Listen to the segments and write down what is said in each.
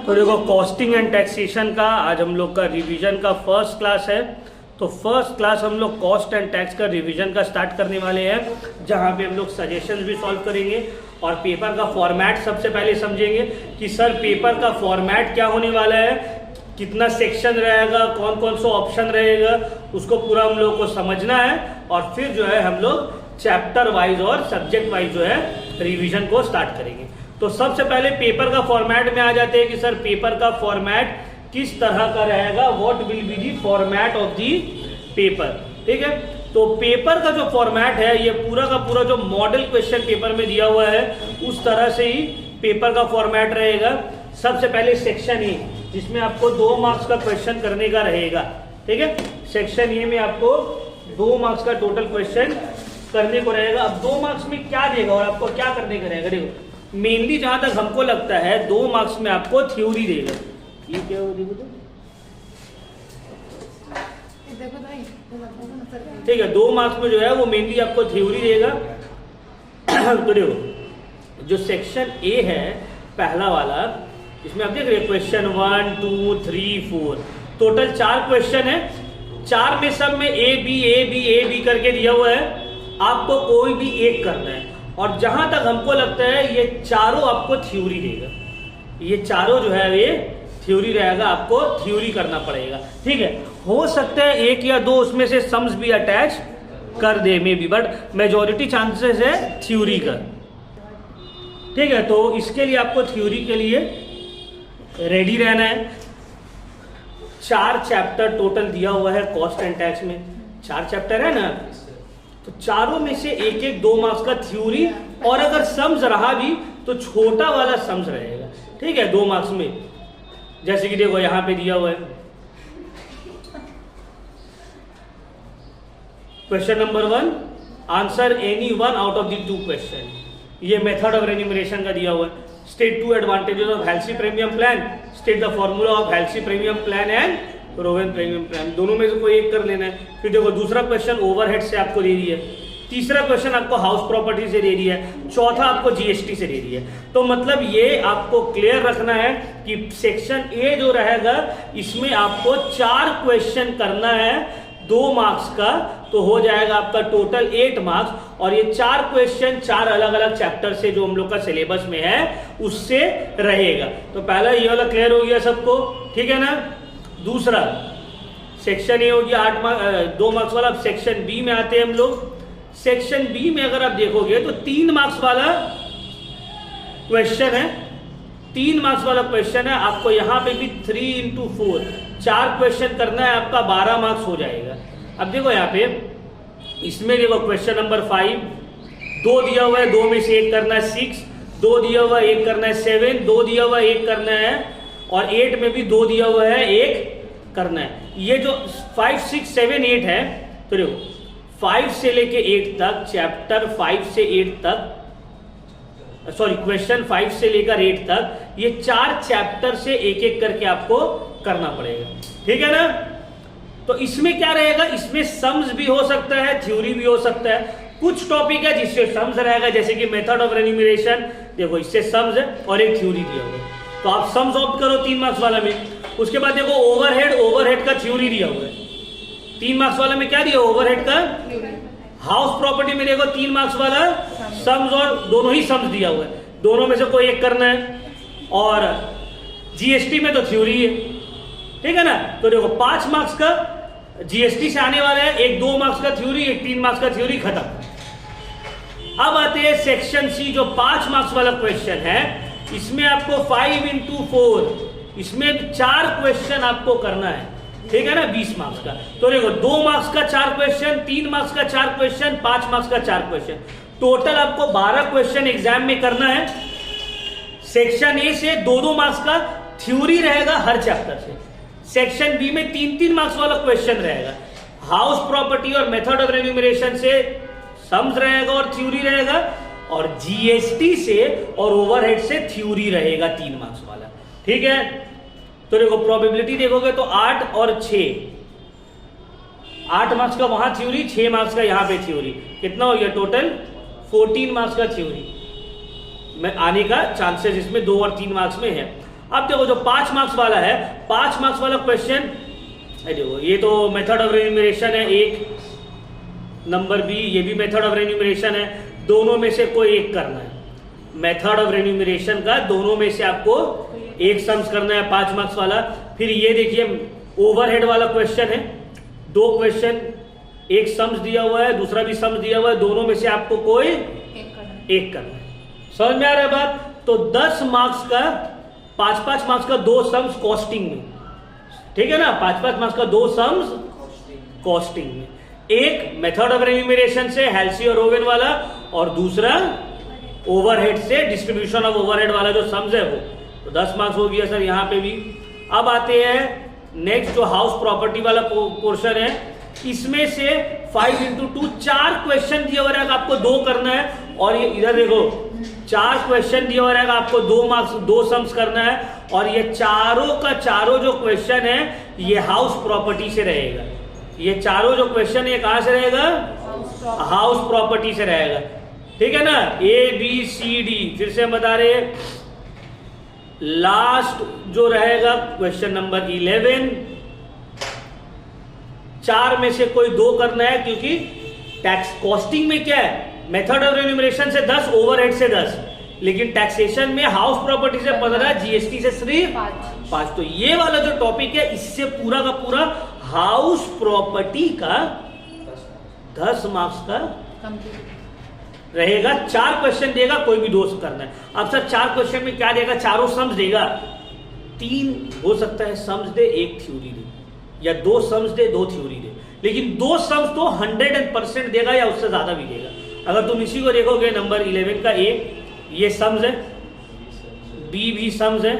तो देखो costing and taxation का आज हम लोग का रिवीजन का फर्स्ट क्लास है। तो फर्स्ट क्लास हम लोग कॉस्ट एंड टैक्स का रिवीजन का स्टार्ट करने वाले हैं, जहां पे हम लोग सजेशंस भी सॉल्व करेंगे और पेपर का फॉर्मेट सबसे पहले समझेंगे कि सर पेपर का फॉर्मेट क्या होने वाला है, कितना सेक्शन रहेगा, कौन कौन सा ऑप्शन रहेगा, उसको पूरा हम लोग को समझना है। और फिर जो है हम लोग चैप्टर वाइज और सब्जेक्ट वाइज जो है रिवीजन को स्टार्ट करेंगे। तो सबसे पहले पेपर का फॉर्मेट में आ जाते हैं कि सर पेपर का फॉर्मेट किस तरह का रहेगा, what will be the format of the paper. ठीक है, तो पेपर का जो फॉर्मेट है ये पूरा का पूरा जो मॉडल क्वेश्चन पेपर में दिया हुआ है उस तरह से ही पेपर का फॉर्मेट रहेगा। सबसे पहले सेक्शन ए, जिसमें आपको 2 मार्क्स का क्वेश्चन करने का रहेगा। ठीक है, सेक्शन ए में आपको 2 मार्क्स का टोटल क्वेश्चन करने को रहेगा। अब 2 मार्क्स में क्या देगा और आपको क्या करने का रहेगा, देखो मेनली जहां तक हमको लगता है 2 मार्क्स में आपको थ्योरी देगा। ये क्या हो, देखो तो ठीक है, 2 मार्क्स में जो है वो मेनली आपको थ्योरी देगा। तो देखो जो सेक्शन ए है पहला वाला, इसमें आप देख रहे हैं क्वेश्चन 1 2 3 4 टोटल 4 क्वेश्चन है। 4 में सब में ए बी करके दिया हुआ है, आपको कोई भी एक करना है। और जहां तक हमको लगता है ये चारों आपको थ्योरी देगा, ये चारों जो है ये थ्योरी रहेगा, आपको थ्योरी करना पड़ेगा। ठीक है, हो सकता है 1 या 2 उसमें से सम्स भी अटैच कर दे may be, but majority chances है थ्योरी का। ठीक है, तो इसके लिए आपको थ्योरी के लिए रेडी रहना है। 4 चैप्टर टोटल दिया हुआ है कॉस्ट एंड टैक्स में, 4 चैप्टर है ना, तो चारों में से एक एक 2 मार्क्स का थ्योरी, और अगर सम्स रहा भी तो छोटा वाला सम्स रहेगा। ठीक है, 2 मार्क्स में, जैसे कि देखो यहां पे दिया हुआ है question number 1, answer any one out of the 2 question. ये मेथड ऑफ रेन्यूमरेशन का दिया हुआ है। State 2 advantages of Halsey premium plan, state the formula of Halsey premium plan and Rowan premium plan. दोनों में से कोई एक कर लेना है। फिर देखो दूसरा क्वेश्चन ओवरहेड से आपको दे दी है, तीसरा क्वेश्चन आपको हाउस प्रॉपर्टी से दे दी है, चौथा आपको जीएसटी से दे दी है। तो मतलब ये आपको क्लियर रखना है कि सेक्शन ए जो रहेगा इसमें आपको 4 क्वेश्चन करना है 2 मार्क्स का, तो हो जाएगा आपका टोटल 8 मार्क्स। और ये 4 क्वेश्चन 4 अलग अलग चैप्टर से जो हम लोग का सिलेबस में है उससे रहेगा। तो पहला ये वाला क्लियर हो गया सबको, ठीक है ना। दूसरा सेक्शन ए हो गया 2 मार्क्स वाला। अब सेक्शन बी में आते हैं हम लोग। सेक्शन बी में अगर आप देखोगे तो 3 मार्क्स वाला क्वेश्चन है, 3 मार्क्स वाला क्वेश्चन है। आपको यहां पे भी 3 into 4 4 क्वेश्चन करना है, आपका 12 मार्क्स हो जाएगा। अब देखो यहाँ पे इसमें देखो क्वेश्चन नंबर 5 2 दिया हुआ है, 2 में से 1 करना है 6, 2 दिया हुआ है 1 करना है 7, 2 दिया हुआ है 1 करना है, और 8 में भी 2 दिया हुआ है 1 करना है। ये जो 5 6 7 8 है, तो देखो 5 से लेके 8 तक, चैप्टर 5 से 8 तक, सॉरी क्वेश्चन 5 से लेकर 8 तक, ये 4 चैप्टर से एक एक करके आपको करना पड़ेगा। ठीक है ना। तो इसमें क्या रहेगा, इसमें सम्स भी हो सकता है, थ्योरी भी हो सकता है। कुछ टॉपिक है जिससे सम्स रहेगा, जैसे कि मेथड ऑफ रेन्यूमरेशन, देखो इससे सम्स है और एक थ्योरी दिया हुआ है, तो आप सम्स ऑप्ट करो 3 मार्क्स वाला में। उसके बाद देखो ओवरहेड का थ्योरी दिया हुआ है। 3 मार्क्स वाला में क्या दिया, ओवरहेड का। हाउस प्रॉपर्टी में देखो 3 मार्क्स वाला सम्स, और दोनों ही सम्स दिया हुआ है, दोनों में से कोई एक करना है। और जीएसटी में तो थ्योरी है, ठीक है ना। तो देखो 5 मार्क्स का जीएसटी से आने वाला है, एक 2 मार्क्स का थ्योरी, एक 3 मार्क्स का थ्योरी, खत्म। अब आते हैं सेक्शन सी, जो 5 मार्क्स वाला क्वेश्चन है। इसमें आपको 5 into 4, इसमें 4 क्वेश्चन आपको करना है, ठीक है ना, 20 मार्क्स का। तो देखो 2 मार्क्स का 4 क्वेश्चन, 3 मार्क्स का 4 क्वेश्चन, 5 मार्क्स का 4 क्वेश्चन, टोटल आपको 12 क्वेश्चन एग्जाम में करना है। सेक्शन ए से 2-2 मार्क्स का थ्योरी रहेगा हर चैप्टर से। सेक्शन बी में 3-3 मार्क्स वाला क्वेश्चन रहेगा। हाउस प्रॉपर्टी और मेथड ऑफ रेन्यूमरेशन से सम्स रहेगा और थ्योरी रहेगा, और जीएसटी से और ओवरहेड से थ्योरी रहेगा 3 मार्क्स वाला। ठीक है, तो देखो प्रोबेबिलिटी देखोगे तो 8 और 6, 8 मार्क्स का वहां थ्योरी, 6 मार्क्स का यहां पे थ्योरी, कितना हो गया टोटल 14 मार्क्स का थ्योरी में आने का चांसेस इसमें 2 और 3 मार्क्स में है। अब देखो जो 5 मार्क्स वाला है, 5 मार्क्स वाला क्वेश्चन, देखो ये तो मेथड ऑफ रेन्यूमरेशन है एक, नंबर बी ये भी मेथड ऑफ रेन्यूमरेशन है, दोनों में से कोई एक करना है। मेथड ऑफ रेन्यूमरेशन का दोनों में से आपको एक सम्स करना है 5 मार्क्स वाला। फिर ये देखिए ओवरहेड वाला क्वेश्चन है, 2 क्वेश्चन, एक सम्स दिया हुआ है, दूसरा भी सम्स दिया हुआ है, दोनों में से आपको कोई एक करना है। समझ में आ रहा है बात? तो 10 मार्क्स का 5-5 मार्क्स का 2 सम्स कॉस्टिंग में, ठीक है ना, 5-5 मार्क्स का 2 सम्स कॉस्टिंग में, एक मेथड ऑफ रेन्यूमरेशन से हेल्सी और ओवेन वाला, और दूसरा ओवरहेड से डिस्ट्रीब्यूशन ऑफ ओवरहेड वाला जो सम्स है वो। तो 10 मार्क्स हो गया सर यहाँ पे भी। अब आते हैं नेक्स्ट जो हाउस प्रॉपर्टी वाला पोर्शन है, इसमें से 5 into 2 4 क्वेश्चन दिया हुआ रहेगा, आपको 2 करना है। और ये इधर देखो 4 क्वेश्चन दिया हुआ रहेगा, आपको 2 मार्क्स 2 सम्स करना है। और ये चारों का चारों जो क्वेश्चन है ये हाउस प्रॉपर्टी से रहेगा। ये चारों जो क्वेश्चन है कहां से रहेगा? हाउस प्रॉपर्टी से रहेगा, ठीक है ना। ए बी सी डी, फिर से हम बता रहे हैं, लास्ट जो रहेगा क्वेश्चन नंबर 11, 4 में से कोई 2 करना है, क्योंकि टैक्स कॉस्टिंग में क्या है, मेथड ऑफ रेन्यूमरेशन से 10, ओवरहेड से 10, लेकिन टैक्सेशन में हाउस प्रॉपर्टी से 15, जीएसटी से सिर्फ 5। तो ये वाला जो टॉपिक है इससे पूरा का पूरा हाउस प्रॉपर्टी का 10 मार्क्स का रहेगा। 4 क्वेश्चन देगा, कोई भी 2 करना है। अब सर 4 क्वेश्चन में क्या देगा? चारों सम्स देगा। 3 हो सकता है सम्स दे, 1 थ्योरी दे, या 2 सम्स दे, 2 थ्योरी दे, लेकिन 2 सम्स तो 100% देगा या उससे ज्यादा भी देगा। अगर तुम इसी को देखोगे नंबर 11 का ए, ये सम्स है, बी भी सम्स है,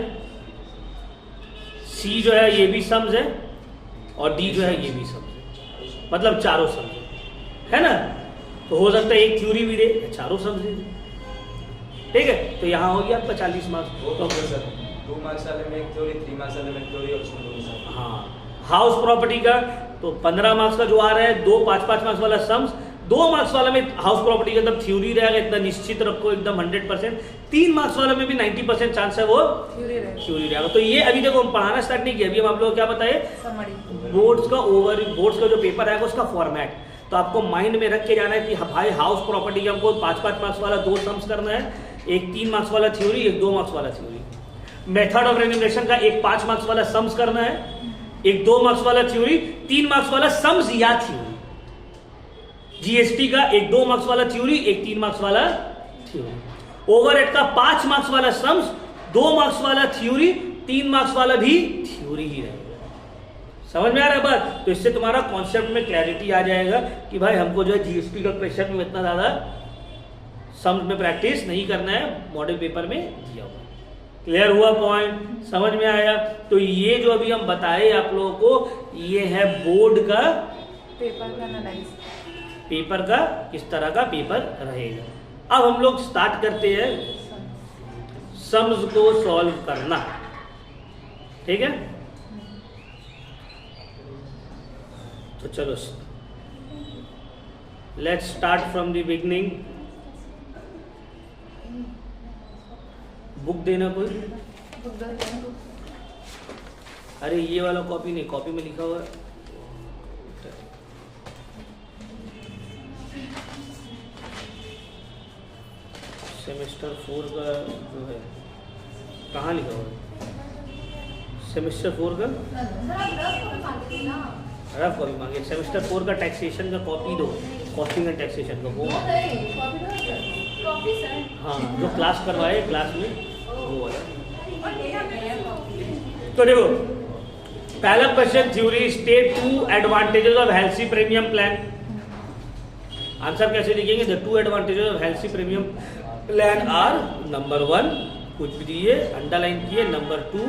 सी जो है ये भी सम्स है, और डी जो है ये भी सम्स है, मतलब चारों सम्स है ना। तो हो सकता है 1 थ्योरी भी दे, चारों सम्स दे, ठीक है। तो यहां हो गया आपका 40 मार्क्स। तो 2 मार्क्स वाले में 1 थ्योरी, 3 मार्क्स वाले में 1 थ्योरी, और उसमें 2 हाँ हाउस प्रॉपर्टी का तो 15 मार्क्स का जो आ रहा है, 2 5-5 मार्क्स वाला सम्स, 2 मार्क्स वाला में हाउस प्रॉपर्टी का एकदम थ्योरी रहेगा, इतना निश्चित रखो एकदम 100%। 3 मार्क्स वाला में भी 90% चांस है वो थ्योरी रहेगा। तो ये अभी देखो हम पढ़ाना स्टार्ट नहीं किया, अभी हम आप लोगों को क्या बताए, बोर्ड्स का जो पेपर आएगा उसका फॉर्मेट। तो आपको माइंड में रख के जाना है कि भाई हाउस प्रॉपर्टी का हमको 5-5 मार्क्स वाला 2 सम्स करना है, एक 3 मार्क्स वाला थ्योरी, एक 2 मार्क्स वाला थ्योरी। मेथड ऑफ रेन्यूमरेशन का एक 5 मार्क्स वाला सम्स करना है, एक 2 मार्क्स वाला थ्योरी, 3 मार्क्स वाला सम्स या थ्योरी। जीएसटी का एक 2 मार्क्स वाला थ्योरी, एक 3 मार्क्स वाला थ्योरी। ओवरहेड का 5 मार्क्स वाला सम्स, 2 मार्क्स वाला थ्योरी, 3 मार्क्स वाला भी थ्योरी ही रहेगा। समझ में आ रहा है बात? तो इससे तुम्हारा कॉन्सेप्ट में क्लैरिटी आ जाएगा कि भाई हमको जो है जीएसटी का क्वेश्चन में इतना ज्यादा सम्स में प्रैक्टिस नहीं करना है, मॉडल पेपर में दिया हुआ। क्लियर हुआ पॉइंट? समझ में आया? तो ये जो अभी हम बताए आप लोगों को, ये है बोर्ड का पेपर का किस तरह का पेपर रहेगा। अब हम लोग स्टार्ट करते हैं सम्स को सॉल्व करना, ठीक है। तो चलो let's start from the beginning. Book देना कोई? अरे ये वाला कॉपी नहीं, कॉपी में लिखा हुआ है। सेमेस्टर 4 का जो है कहाँ लिखा हुआ है? सेमेस्टर 4 का रफ कॉपी मांगे। सेमेस्टर 4 का टैक्सेशन का कॉपी दो, कॉस्टिंग एंड टैक्सेशन का वो। हाँ जो क्लास करवाए क्लास में वो वाला। तो देखो पहला question, theory state 2 advantages of Halsey premium plan. Answer कैसे लिखेंगे? The 2 advantages of Halsey premium plan are, number 1 कुछ भी दिए अंडरलाइन किए, नंबर 2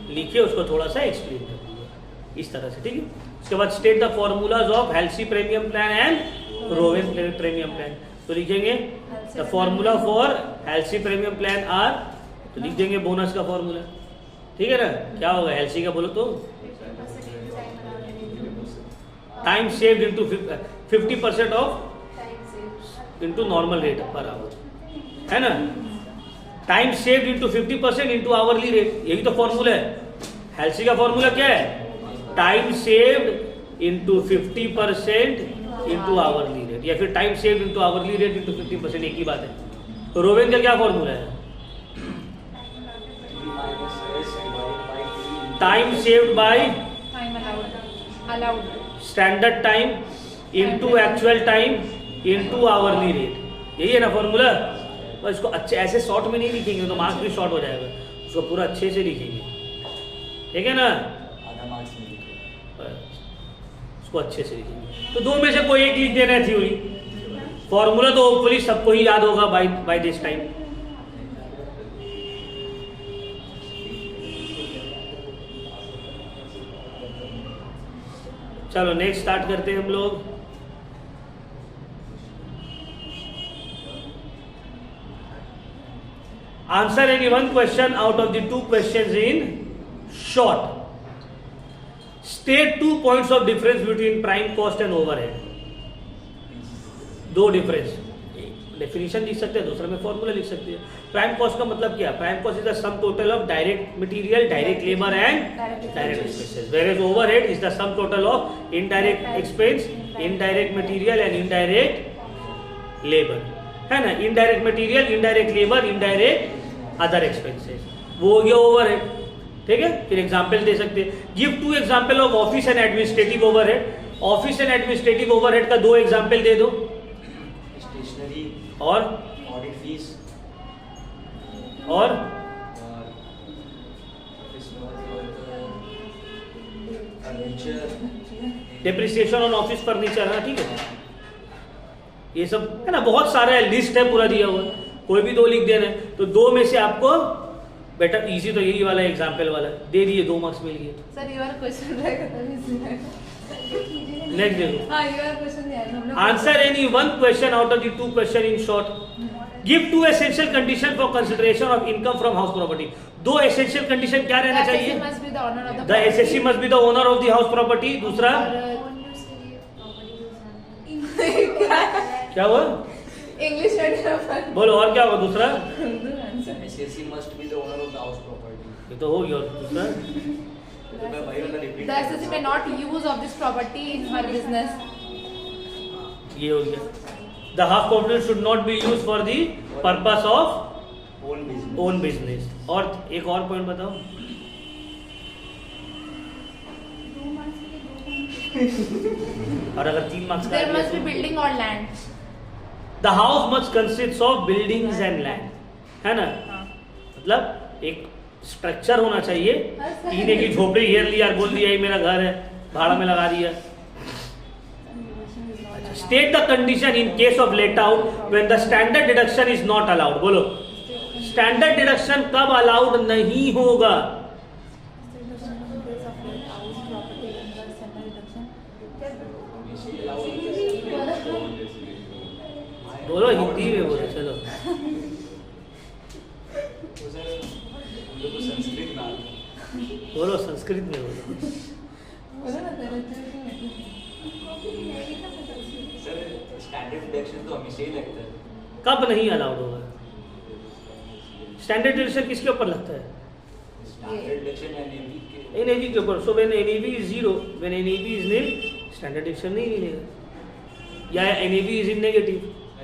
लिखिए, उसको थोड़ा सा एक्सप्लेन कर दीजिए इस तरह से, ठीक है। उसके बाद state the formulas of Halsey premium plan and Rowan premium plan. तो लिखेंगे the formula for Halsey premium plan are, तो लिख देंगे बोनस का फॉर्मूला, ठीक है ना। क्या होगा हेल्सी का बोलो तो? Time saved into 50% of into normal rate per hour, है ना। Time saved into 50% into hourly rate, यही तो फॉर्मूला है। हेल्सी का फॉर्मूला क्या है? Time saved into 50% into hourly rate, या फिर time saved into hourly rate into 50%, एक ही बात है। तो रोवेन का क्या फॉर्मूला है? Time saved by time allowed standard time into actual time into hourly rate, यही है ना फॉर्मूला। बस इसको अच्छे ऐसे शॉर्ट में नहीं लिखेंगे तो मार्क्स भी शॉर्ट हो जाएगा, उसको पूरा अच्छे से लिखेंगे, ठीक है ना। आधा मार्क्स नहीं लिखे। उसको अच्छे से लिखेंगे। तो दो में से कोई एक लिख देना है थ्योरी, फॉर्मूला तो होपफुली सबको ही याद होगा बाय दिस टाइम। चलो नेक्स्ट स्टार्ट करते हैं हम लोग। Answer any one question out of the two questions in short. State 2 points of difference between prime cost and overhead. दो डिफरेंस, डेफिनेशन लिख सकते हैं, दूसरे में फॉर्मूला लिख सकते हैं। प्राइम कॉस्ट का मतलब क्या? Prime cost is the sum total of direct material, direct labour and direct expenses, where overhead is the sum total of indirect expense, indirect material and indirect labour, है ना। Indirect material, indirect labour, indirect other expenses, वो हो गया over head, ठीक है। फिर example दे सकते हैं, give 2 example of office and administrative overhead. Office and administrative overhead का 2 एग्जाम्पल दे दो। स्टेशनरी और ऑडिट फीस और furniture, depreciation on office furniture, है ना, ठीक है। ये सब है ना, बहुत सारा लिस्ट है पूरा दिया हुआ, कोई भी 2 लिख देना है। तो 2 में से आपको बेटर इजी तो यही वाला एग्जाम्पल वाला दे दिए, 2 मार्क्स मिल गए। सर ये वाला क्वेश्चन रहेगा तभी इसमें। नेक्स्ट देखो, हाँ ये वाला क्वेश्चन यार हम लोग answer any one question out of the 2 question in short. Give 2 essential condition for consideration of income from house property. 2 essential condition क्या रहना चाहिए? must be the owner of the the assessee must be the owner of the house property. दूसरा क्या हुआ? English medium बोलो, और क्या हुआ दूसरा? SSC must be the owner of the house property. ये तो हो गया, और दूसरा तो मैं वही वाला repeat The SSC may not use of this property in her business. ये हो गया, the half property should not be use for the purpose of own business. Own business. और एक और पॉइंट बताओ। और अगर 3 मार्क्स का There must be building or land. The house must consist of buildings and land, है ना। हाँ। मतलब एक स्ट्रक्चर होना चाहिए। टीने की झोपड़ी घेर लिया और बोल दिया ये मेरा घर है, भाड़ा में लगा दिया। State the condition in case of let out when the standard deduction is not allowed. बोलो, स्टैंडर्ड डिडक्शन कब अलाउड नहीं होगा? बोलो हिंदी में बोलो, चलो संस्कृत में आता है। बोलो, संस्कृत में बोलो। सर स्टैंडर्ड डिडक्शन तो हमेशा ही लगता है। कब नहीं अलाउड होगा? स्टैंडर्ड डिडक्शन किसके ऊपर लगता है? स्टैंडर्ड डिडक्शन एनएबी के एनएबी के ऊपर। So when NAB is 0, when NAB is nil, standard deduction नहीं मिलेगा, या एनएबी इज इन नेगेटिव।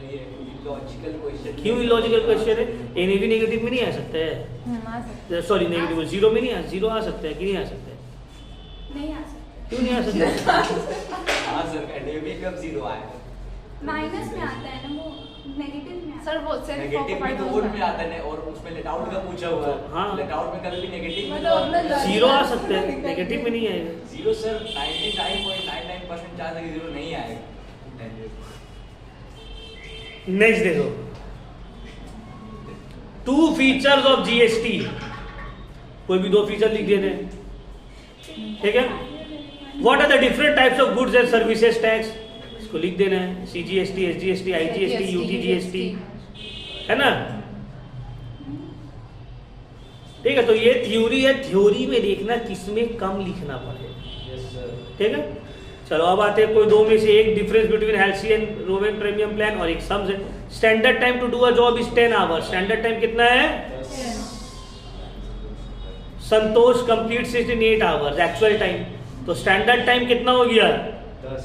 ये लॉजिकल क्वेश्चन क्यों इलॉजिकल क्वेश्चन है? एनएबी नेगेटिव में नहीं आ सकता है, सॉरी नेगेटिव 0 में नहीं आ, 0 आ सकता है कि नहीं आ सकता है? नहीं आ सकता, क्यों नहीं आ सकता? हाँ सर, एनएबी कब 0 आएगा? माइनस में आता है ना, वो नेगेटिव में आता सर वो सेल्फ नेगेटिव में तो वोट में आता है और उसमें लेट आउट का पूछा हुआ है। हाँ। लेट आउट में कभी भी नेगेटिव मतलब 0 आ सकता है, नेगेटिव में नहीं आएगा। 0 सर 99.99% चांस है कि 0 नहीं आएगा। नेक्स्ट देखो, 2 फीचर्स ऑफ जीएसटी। कोई भी 2 फीचर लिख देने, ठीक है। What are the different types of goods and services tax? इसको लिख देना है, सीजीएसटी, एसजीएसटी, आईजीएसटी, यूटीजीएसटी, है ना। ठीक है, तो ये थ्योरी है, थ्योरी में देखना किसमें कम लिखना पड़ेगा, यस सर। ठीक है। चलो अब आते हैं कोई 2 में से एक difference between Halsey and Rowan premium plan और एक सम्स है। Standard time to do a job is 10 hours. Standard time कितना है? Santosh complete it in 8 hours actual time, तो स्टैंडर्ड टाइम कितना हो गया? 10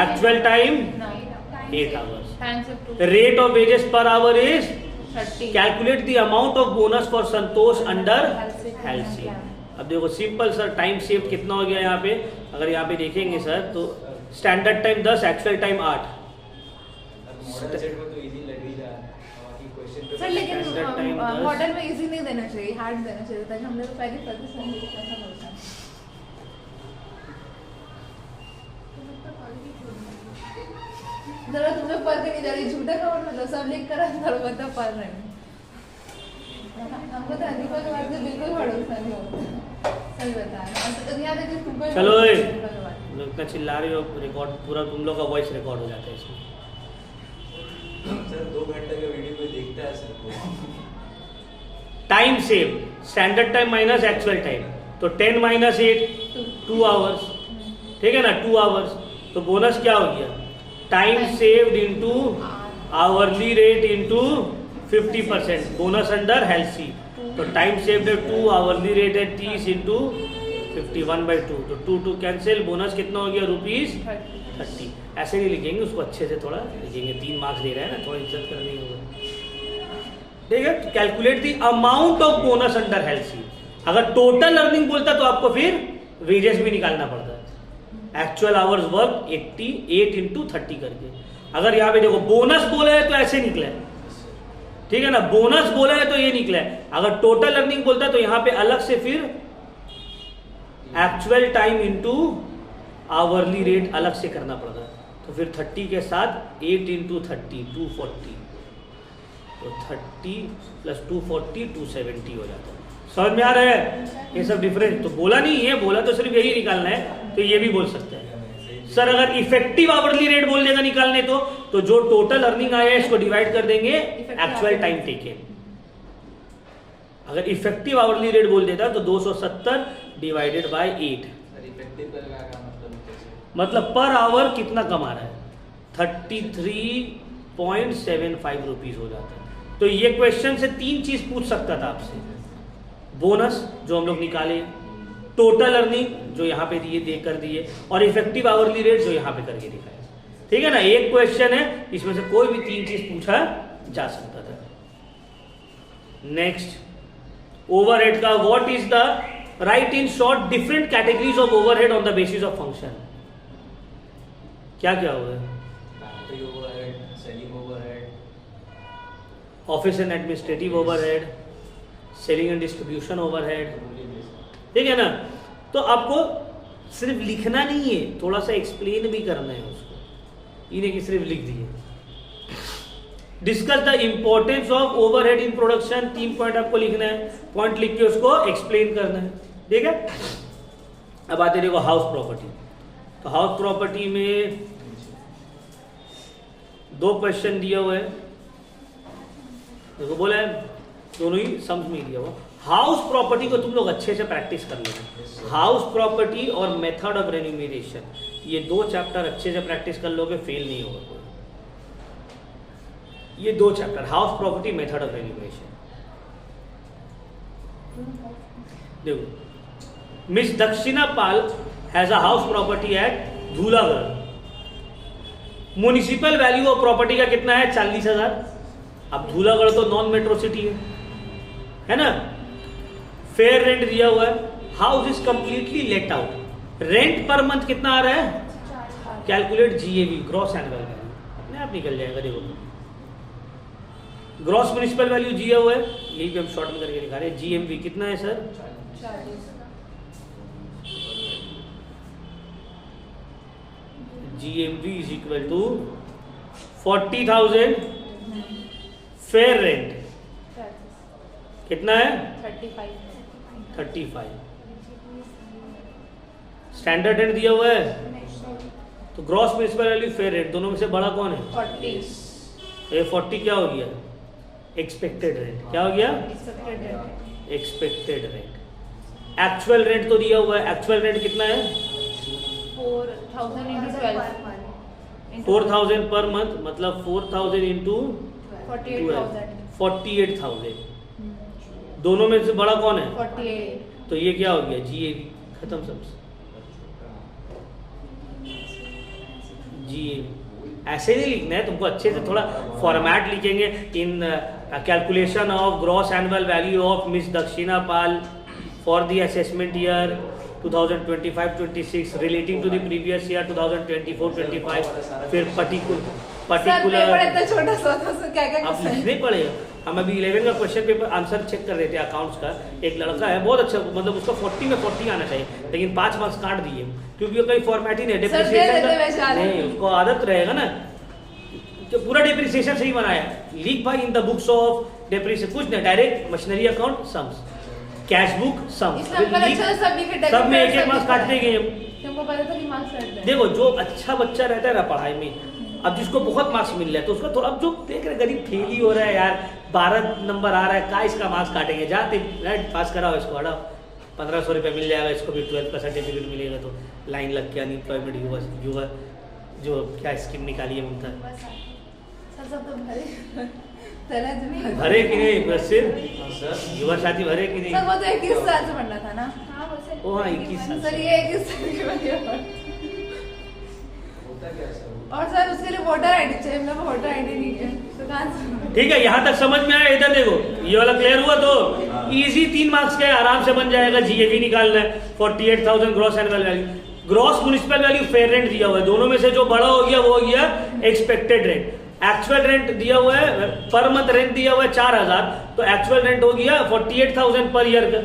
actual time 9. 8 hours. Thanks to rate of wages per hour is 30. Calculate the amount of bonus for Santosh under Halsey. Yeah. अब देखो simple sir, time save कितना हो गया यहाँ पे? अगर यहाँ पे देखेंगे सर तो standard time 10, actual time 8. Model set में तो इजी लग ही रहा है, बाकी क्वेश्चन पे सर लेकिन Standard time 10. मॉडल में इजी नहीं देना चाहिए, हार्ड देना चाहिए ताकि हम लोग को पहले पता समझ ऐसा होता है. जरा तुम लोग पढ़ के नहीं जा रही, झूठा खबर मतलब सब लिख कर अंदर बता पढ़ रहे हैं. हमको तो अधिक बात से बिल्कुल भरोसा नहीं होता. सही बता रहे हैं. यहाँ देखिए तुमको चलो ए, लोग इतना चिल्ला रहे हो, रिकॉर्ड पूरा तुम लोग का वॉइस रिकॉर्ड हो जाता है इसमें. सर 2 घंटे का वीडियो कोई देखता है sir? Time save standard time minus actual time, तो 10 माइनस 8 2 आवर्स. ठीक है ना, 2 आवर्स. तो बोनस क्या हो गया? Time saved into hourly rate into 50%. Bonus under Halsey, तो टाइम सेव्ड है 2, आवरली रेट है 30 इंटू 51/2, तो 2 कैंसिल. बोनस कितना हो गया? ₹30. ऐसे नहीं लिखेंगे उसको, अच्छे से थोड़ा लिखेंगे. 3 मार्क्स दे रहे हैं ना, थोड़ा इज्जत करनी होगा. ठीक है, calculate the amount of bonus under Halsey. अगर टोटल अर्निंग बोलता तो आपको फिर वेजेस भी निकालना पड़ता है. एक्चुअल आवर्स वर्क 88 इंटू 30 करके. अगर यहाँ पे देखो बोनस बोला है तो ऐसे निकला है. ठीक है ना, बोनस बोला है तो ये निकला है. अगर टोटल अर्निंग बोलता है तो यहाँ पे अलग से फिर actual time into hourly rate अलग से करना पड़ता है. तो फिर 30 के साथ 8 इंटू 30 240, तो 30 प्लस 240 270 हो जाता है. समझ में आ रहा है ये सब डिफरेंस? तो बोला नहीं है, बोला तो सिर्फ यही निकालना है, तो ये भी बोल सकते हैं. सर अगर इफेक्टिव आवरली रेट बोल देगा निकालने तो जो टोटल अर्निंग आया है इसको डिवाइड कर देंगे एक्चुअल टाइम टेकन. अगर इफेक्टिव आवरली रेट बोल देता तो 270 डिवाइडेड बाय 8. सर इफेक्टिव का मतलब कैसे? मतलब पर आवर कितना कमा रहा है? 33.75 रुपीज हो जाता है. तो ये क्वेश्चन से 3 चीज पूछ सकता था आपसे. बोनस जो हम लोग निकाले, टोटल अर्निंग जो यहाँ पे दिए दे कर दिए, और इफेक्टिव आवरली रेट जो यहाँ पे करके दिखाया. ठीक है ना, एक क्वेश्चन है, इसमें से कोई भी 3 चीज पूछा जा सकता था. नेक्स्ट, ओवरहेड का what is the right in short different categories of overhead on the basis of function. क्या क्या हुआ है? Factory overhead, selling overhead, office and administrative overhead, selling and distribution overhead. ठीक है ना, तो आपको सिर्फ लिखना नहीं है, थोड़ा सा एक्सप्लेन भी करना है उसको. इन्हें कि सिर्फ लिख दिए. Discuss the importance of overhead in production. 3 point आपको लिखना है, पॉइंट लिख के उसको एक्सप्लेन करना है. ठीक है, अब आते देखो हाउस प्रॉपर्टी. तो हाउस प्रॉपर्टी में 2 क्वेश्चन दिया हुआ है. देखो बोला है दोनों ही सम्स में दिया हुआ. हाउस प्रॉपर्टी को तुम लोग अच्छे से प्रैक्टिस कर लेना. हाउस प्रॉपर्टी और मेथड ऑफ रेन्यूमरेशन, ये 2 चैप्टर अच्छे से प्रैक्टिस कर लोगे, फेल नहीं होगा कोई. ये 2 chapter, house property, method of remuneration. देखो, Miss Dakshina Pal has a house property at Dhulagarh. Municipal value of property का कितना है? 40,000. अब धूलागढ़ तो नॉन मेट्रो सिटी है ना. फेयर रेंट दिया हुआ है. House is completely let out. Rent per month कितना आ रहा है? Calculate GAV, gross annual value. अपने आप निकल जाएगा. देखो ग्रॉस म्युनिसिपल वैल्यू दिया हुआ है, यही भी हम शॉर्ट में करके दिखा रहे हैं. जीएमवी कितना है sir? 40. GMV is equal to 40,000. Fair rent कितना है? 35. स्टैंडर्ड रेंट दिया हुआ है. तो gross municipal value, fair rent, दोनों में से बड़ा कौन है? 40. ये 40 क्या हो गया? Expected rent. क्या हो गया? Expected rent. Expected rent. Actual rent तो दिया हुआ है. एक्चुअल रेंट कितना है? 4,000 into 12. 4,000 पर मंथ, मतलब 4,000 इंटू 48,000. 48,000. दोनों में से बड़ा कौन है? 48. तो ये क्या हो गया GAV, खत्म सब। GAV ऐसे नहीं लिखना है तुमको, अच्छे से थोड़ा फॉर्मेट लिखेंगे। In calculation of gross annual value of Miss Dakshina Pal for the assessment year 2025-26 relating to the previous year 2024-25, फिर पर्टिकुलर इतना छोटा सा था, सर क्या क्या आप लिखने पड़ेगा। हम अभी 11 का क्वेश्चन पेपर आंसर चेक कर रहे थे अकाउंट्स का, एक लड़का है बहुत अच्छा, मतलब उसका 40 में 40 आना चाहिए, लेकिन 5 मार्क्स काट दिए क्योंकि कोई फॉर्मेट ही नहीं, डिप्रिसिएशन का नहीं, उसको आदत रहेगा ना कि पूरा डिप्रिसिएशन सही बनाया, लिख भाई in the books of depreciation, कुछ नहीं, direct machinery account sums, cash book sums, सब में एक मार्क्स काटते गए। तुमको पता था कि मार्क्स काट दें। देखो जो अच्छा बच्चा रहता है ना पढ़ाई में, अब जिसको बहुत मार्क्स मिल रहा है तो उसका थोड़ा, अब जो देख रहे गरीब फेल ही हो रहा है यार, 12 नंबर आ रहा है, का इसका मार्क्स काटेंगे, जाते पास कराओ इसको, हटाओ 1500 रुपये मिल जाएगा, इसको भी 12 का सर्टिफिकेट मिलेगा, तो लाइन लग के अनएम्प्लॉयमेंट युवा जो क्या स्कीम निकाली है ममता, सब तो भरे कि नहीं सिर्फ युवा साथी भरे कि नहीं? सर वो तो 21 साल से पढ़ना था ना। हाँ वो सर ओ हाँ 21 साल सर ये 21 साल के बाद होता क्या है सर? और सर उसके लिए वोटर आईडी चाहिए, हम लोग वोटर आईडी नहीं है तो कहाँ से? ठीक है, यहाँ तक समझ में आया? इधर देखो ये वाला क्लियर हुआ तो इजी 3 मार्क्स के आराम से बन जाएगा। GAV निकालना है, 48,000 gross annual value, gross municipal value, fair rent दिया हुआ है, दोनों में से जो बड़ा हो गया वो हो गया एक्सपेक्टेड रेंट। एक्चुअल रेंट दिया हुआ है, पर मंथ रेंट दिया हुआ है 4,000, तो एक्चुअल रेंट हो गया 48,000 पर ईयर का,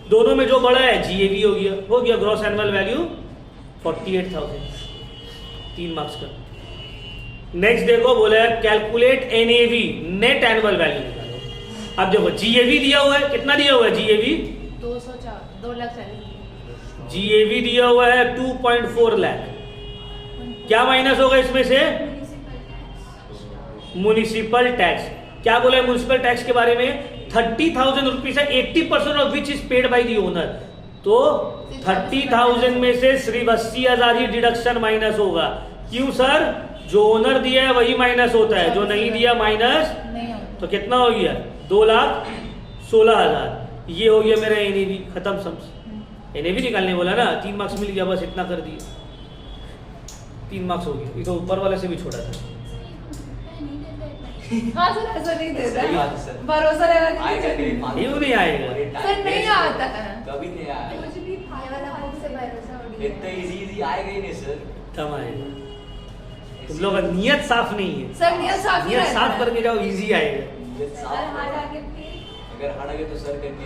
दोनों में जो बड़ा है GAV हो गया ग्रॉस एनुअल वैल्यू 48,000, 3 मार्क्स का। नेक्स्ट देखो बोला है calculate NAV, net annual value निकालो। अब देखो GAV दिया हुआ है, कितना दिया हुआ है GAV? 2 लाख 40। GAV दिया हुआ है 2.4 लाख, क्या माइनस होगा इसमें से? Municipal tax. क्या बोला है म्युनिसिपल टैक्स के बारे में? 30,000 रुपीज है, 80% of which is paid by the owner, तो 30,000 में से सिर्फ 80,000 ही डिडक्शन माइनस होगा। क्यों सर? जो ओनर दिया है वही माइनस होता है, जो नहीं दिया माइनस नहीं होता। तो कितना हो गया? 2,16,000। ये हो गया मेरा NAV, खत्म सम्स। NAV निकालने बोला ना, 3 मार्क्स मिल गया, बस इतना कर दिया, 3 मार्क्स हो गया। ये तो ऊपर वाले से भी छोटा था। हाँ सर ऐसा नहीं देता सही बात है सर। भरोसा रहेगा आएगा कि नहीं, क्यों नहीं आएगा? सर नहीं आता है। कभी नहीं आएगा, मुझे भी ये वाला बुक से भरोसा उड़ गया। इतना इजी आएगा ही नहीं सर। कम आएगा, तुम लोग का नियत साफ नहीं है। सर नियत साफ ही नियत रहता साफ है। करके जाओ, इजी आएगा। अगर हार्ड आगे फिर अगर हार्ड आ गया तो सर करके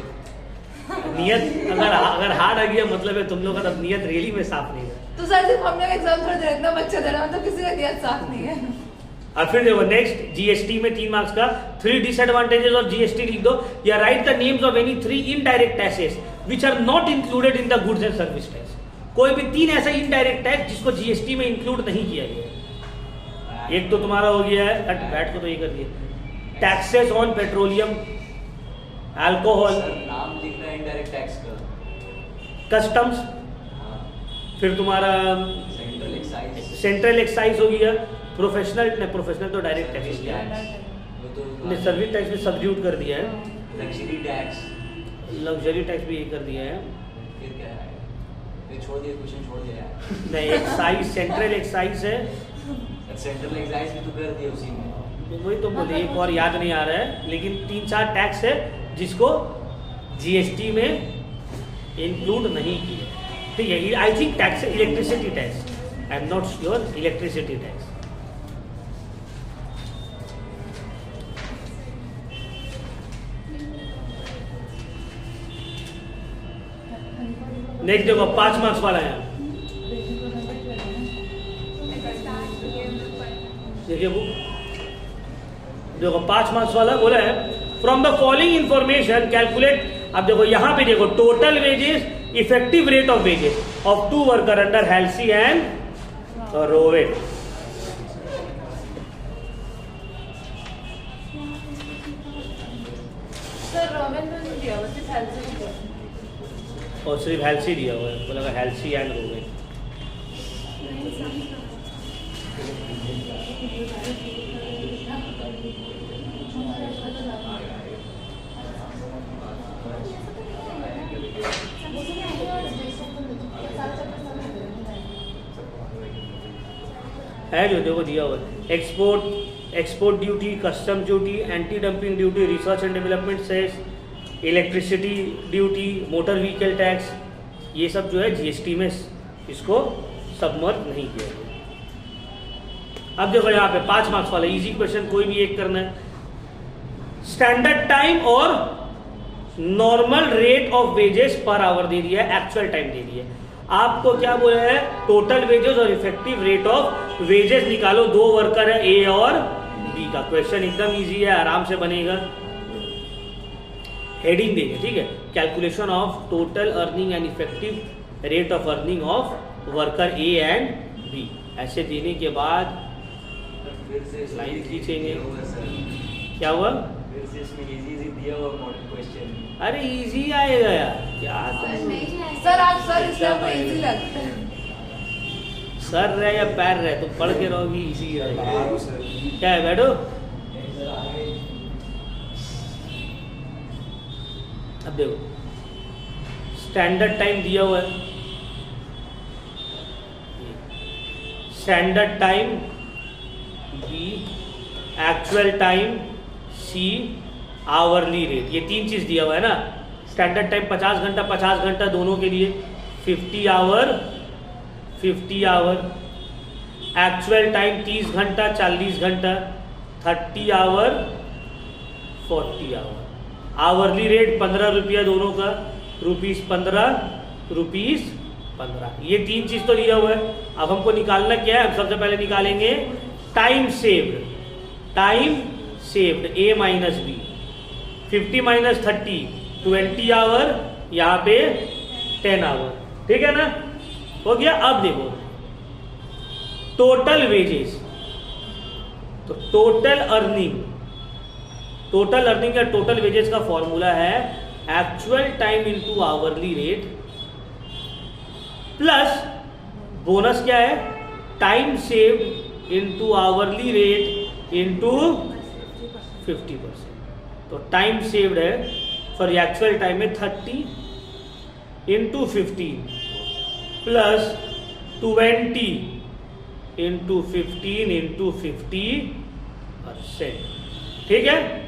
नियत अगर हार्ड आ गया मतलब है तुम लोग का तब नियत रियली में साफ नहीं है। तो सर सिर्फ हम लोग एग्जाम थोड़ा इतना बच्चा दे रहा मतलब किसी का नियत साफ नहीं है। और फिर देखो नेक्स्ट GST में 3 मार्क्स का 3 डिसएडवांटेजेस ऑफ GST लिख दो, या write the names of any 3 indirect taxes which are not included in the goods and service tax. कोई भी 3 ऐसा इनडायरेक्ट टैक्स जिसको GST में इंक्लूड नहीं किया गया। एक तो तुम्हारा हो गया है, बैठ को तो ये कर दिया, taxes on petroleum, alcohol, sir नाम लिखना है इनडायरेक्ट टैक्स का। कस्टम्स, हाँ, फिर तुम्हारा सेंट्रल एक्साइज, सेंट्रल एक्साइज हो गया, प्रोफेशनल तो डायरेक्ट टैक्स किया है, वो तो ने सर्विस टैक्स भी सब्ज्यूट कर दिया है, लग्जरी टैक्स, लग्जरी टैक्स भी ये कर दिया है। फिर क्या है? फिर छोड़ दिया, क्वेश्चन छोड़ दिया है। नहीं, एक्साइज, सेंट्रल एक्साइज है, सेंट्रल एक्साइज भी तो कर दिया उसी में। वही तो बोले, एक और याद नहीं आ रहा है, लेकिन 3-4 टैक्स है जिसको GST में इंक्लूड नहीं किया। ठीक है, I think tax electricity tax, I am not sure, electricity tax. Next देखो 5 मार्क्स वाला है, देखिए बुक देखो 5 मार्क्स वाला बोला है from the following information calculate. अब देखो यहां पे देखो total wages, effective rate of wages of 2 worker under Halsey and रोवेट। सर रोवेन में नहीं दिया, बस हेल्थ से दिया। और सिर्फ हेल्सी दिया हुआ है, बोला हेल्सी एंड रोवेट। है जो देखो दिया हुआ है। Export duty, custom duty, anti dumping duty, research and development cess, electricity duty, motor vehicle tax, ये सब जो है जीएसटी में इसको सबमर्ज नहीं किया गया। अब देखो यहाँ पे 5 मार्क्स वाला इजी क्वेश्चन, कोई भी एक करना है। स्टैंडर्ड टाइम और normal rate of wages per hour दे दिया है, एक्चुअल टाइम दे दिया है। आपको क्या बोला है, टोटल वेजेस और इफेक्टिव रेट ऑफ वेजेस निकालो। 2 वर्कर है ए और बी का। क्वेश्चन एकदम इजी है, आराम से बनेगा। हेडिंग देंगे, ठीक है, calculation of total earning and effective rate of earning of worker A and B. ऐसे देने के बाद फिर से लाइन खींचेंगे। सर क्या हुआ? फिर से इसमें इजी दिया हुआ मॉडल क्वेश्चन। अरे इजी आएगा यार, क्या सर आप सर इसलिए आपको इजी लगता है। सर रहे या पैर रहे, तो पढ़ के रहोगी इजी रहेगा। क्या है बैठो। अब देखो स्टैंडर्ड टाइम दिया हुआ है, standard time B, actual time C, hourly rate, ये 3 चीज दिया हुआ है ना। स्टैंडर्ड टाइम 50 घंटा दोनों के लिए, 50 आवर, एक्चुअल टाइम 30 घंटा 40 घंटा, 30 आवर 40 आवर। आवरली रेट 15 रुपया दोनों का, ₹15, ₹15। ये 3 चीज तो दिया हुआ है। अब हमको निकालना क्या है, हम सबसे पहले निकालेंगे time saved A minus B. 50 minus 30 20 hour, यहाँ पे 10 आवर, ठीक है ना, हो गया। अब देखो टोटल वेजेस, तो टोटल अर्निंग या टोटल वेजेस का फॉर्मूला है actual time into hourly rate plus bonus क्या है, time saved into hourly rate into 50%। तो टाइम सेव्ड है फॉर एक्चुअल टाइम में 30 इंटू 15 प्लस 20 इंटू 15 इंटू 50%, ठीक है।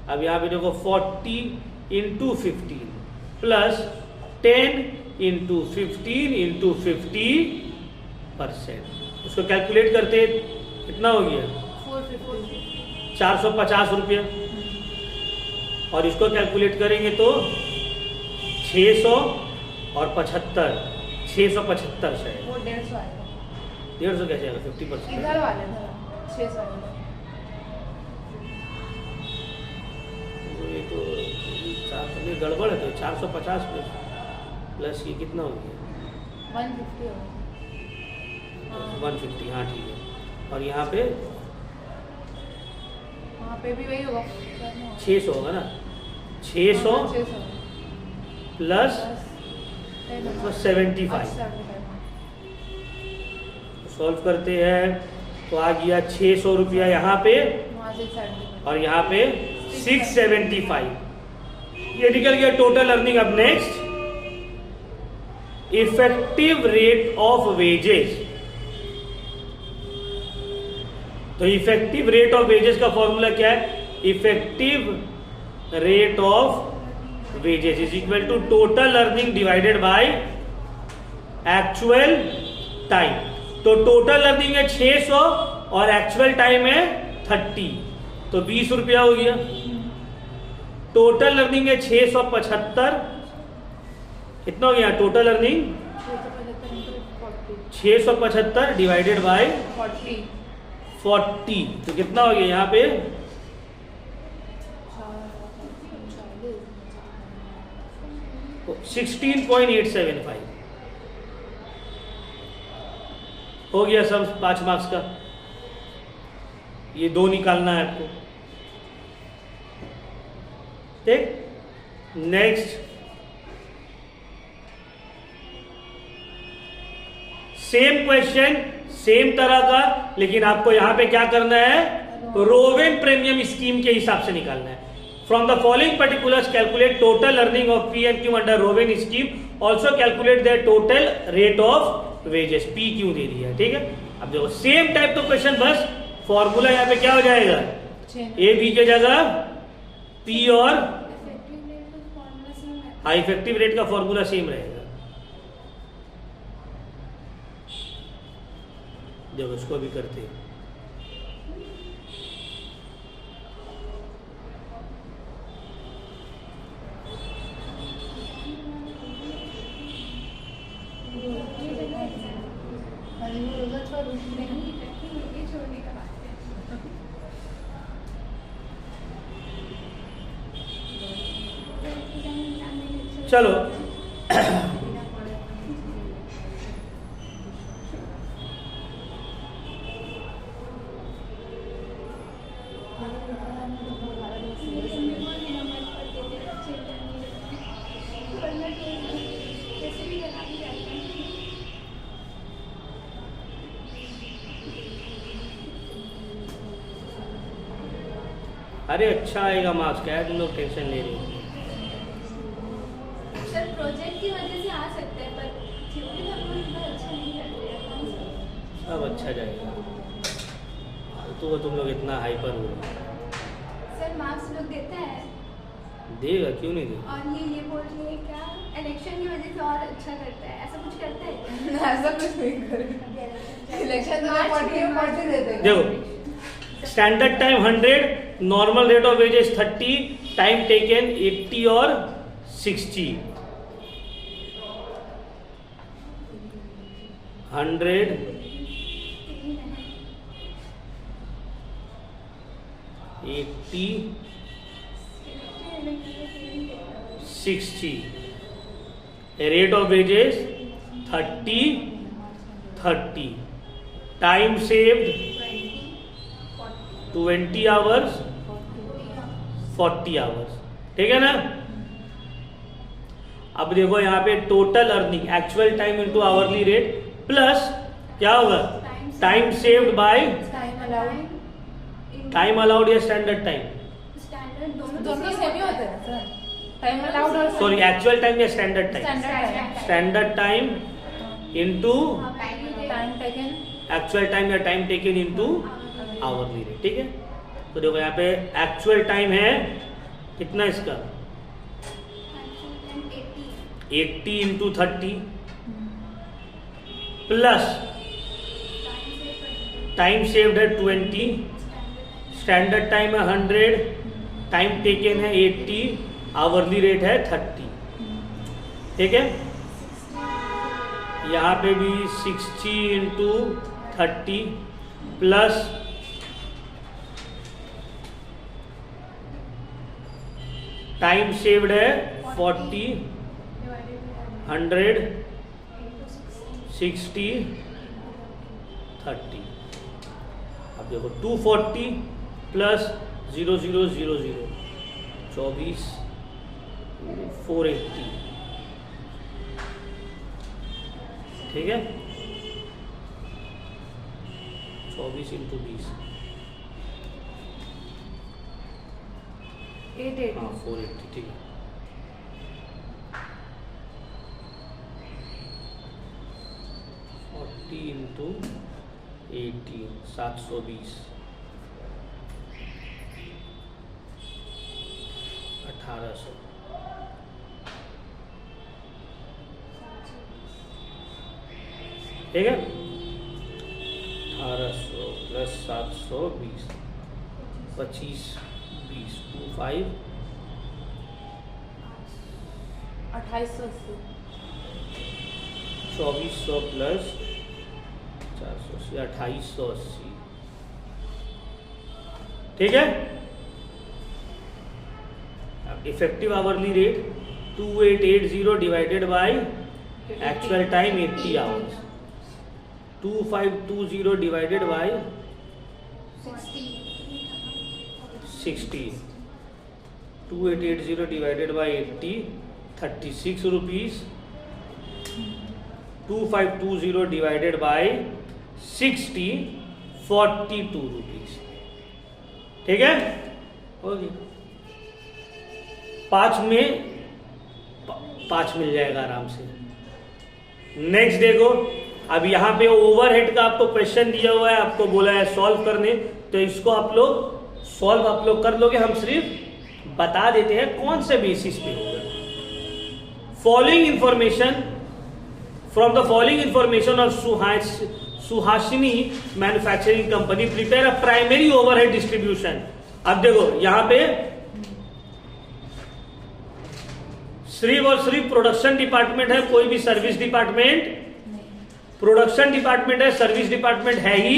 अब यहाँ पे देखो 40 इंटू 15 प्लस 10 इंटू 15 इंटू 50%। उसको कैलकुलेट करते कितना हो गया, 450 रुपया। और इसको कैलकुलेट करेंगे तो 600 और 75, 675 से वो 150 आएगा। 150 कैसे आएगा, 50%। इधर वाले 600 आएगा। ये तो 400 में गड़बड़ है, तो 450 प्लस ये कितना हो गया, 150 होगा। 150, हाँ ठीक है। और यहाँ पे वहाँ पे भी वही होगा, 600 होगा ना, 600 प्लस 75। सॉल्व करते हैं तो आ गया 600 रुपया यहाँ पे, और यहाँ पे 675, ये निकल गया टोटल अर्निंग। अब next effective rate of wages. तो इफेक्टिव रेट ऑफ वेजेस का फॉर्मूला क्या है, effective rate of wages is equal to total earning divided by actual time. तो टोटल अर्निंग है 600 और एक्चुअल टाइम है 30, तो 20 रुपया हो गया। टोटल अर्निंग है 675, कितना हो गया टोटल अर्निंग, 675 डिवाइडेड बाय 40, तो कितना हो गया यहाँ पे 16.875 हो गया सम 5 मार्क्स का। ये 2 निकालना है आपको, ठीक। नेक्स्ट सेम क्वेश्चन, सेम तरह का, लेकिन आपको यहां पे क्या करना है, रोवेन प्रीमियम स्कीम के हिसाब से निकालना है। From the following particulars, calculate total earning of P and Q under Rowan scheme. Also calculate their total rate of wages. P Q दे दिया, ठीक है. अब देखो सेम टाइप तो क्वेश्चन, बस फॉर्मूला यहाँ पे क्या हो जाएगा, ए बी की जगह P और इफेक्टिव रेट का फॉर्मूला सेम है। हाँ इफेक्टिव रेट का फॉर्मूला सेम रहेगा. देखो इसको भी करते हैं. नहीं इफेक्टिव ये छोड़ने का बात है। चलो अरे अच्छा आएगा मार्क्स, क्या है तुम लोग टेंशन ले रहे हो. सर प्रोजेक्ट की वजह से आ सकता है, पर थ्योरी में हम इतना अच्छा नहीं करते हैं। सब अच्छा जाएगा. तो तुम लोग इतना हाइपर हो रहे हो. सर मार्क्स लोग देता है देगा, क्यों नहीं देगा. और ये बोल रही है क्या इलेक्शन की वजह से और अच्छा करता है, ऐसा कुछ करता है? ऐसा कुछ नहीं करेगा. इलेक्शन में 40 देते हैं. देखो standard time 100, normal rate of wages 30, time taken 80 और 60. 100, 80, 60. Rate of wages 30. Time saved 20 hours 40 hours. ठीक है ना. अब देखो यहाँ पे total earning actual time into hourly rate plus क्या होगा, time saved by time allowed या स्टैंडर्ड टाइम. स्टैंडर्ड दोनों सेम ही होते हैं सर. टाइम अलाउड और सॉरी एक्चुअल टाइम या standard time. Standard standard time into time taken actual time या time taken into hourly rate. ठीक है. तो देखो यहाँ पे एक्चुअल टाइम है कितना इसका, 80 इंटू 30 प्लस टाइम सेव्ड है 20, स्टैंडर्ड टाइम है 100, टाइम टेकन है 80, आवरली रेट है 30. ठीक है. यहाँ पे भी 60 इंटू 30 प्लस टाइम सेव्ड है 40, 100, 60, 30. अब देखो 240 प्लस 0000 24, 480. ठीक है. 24 इंटू 20 हाँ 480. ठीक है. इंटू 80 720 1800. ठीक है. 1800 प्लस 720 25 20 25 2880 2400 प्लस 480 2880. ठीक है. Effective hourly rate 2880 divided by actual time 80 hours. 2520 divided by 60. 2880 divided by 80 36 rupees. 2520 divided by 60 42 rupees. ठीक है. ओके. 5 में 5 मिल जाएगा आराम से। नेक्स्ट देखो, अब यहाँ पे ओवरहेड का आपको क्वेश्चन दिया हुआ है, आपको बोला है सॉल्व करने, तो इसको आप लोग सॉल्व आप लोग कर लोगे। हम सिर्फ बता देते हैं कौन से बेसिस पे होगा। Following information from the following information of Suhasini manufacturing company prepare a primary overhead distribution. अब देखो यहाँ पे सिर्फ और सिर्फ प्रोडक्शन डिपार्टमेंट है, कोई भी सर्विस डिपार्टमेंट, प्रोडक्शन डिपार्टमेंट है, सर्विस डिपार्टमेंट है ही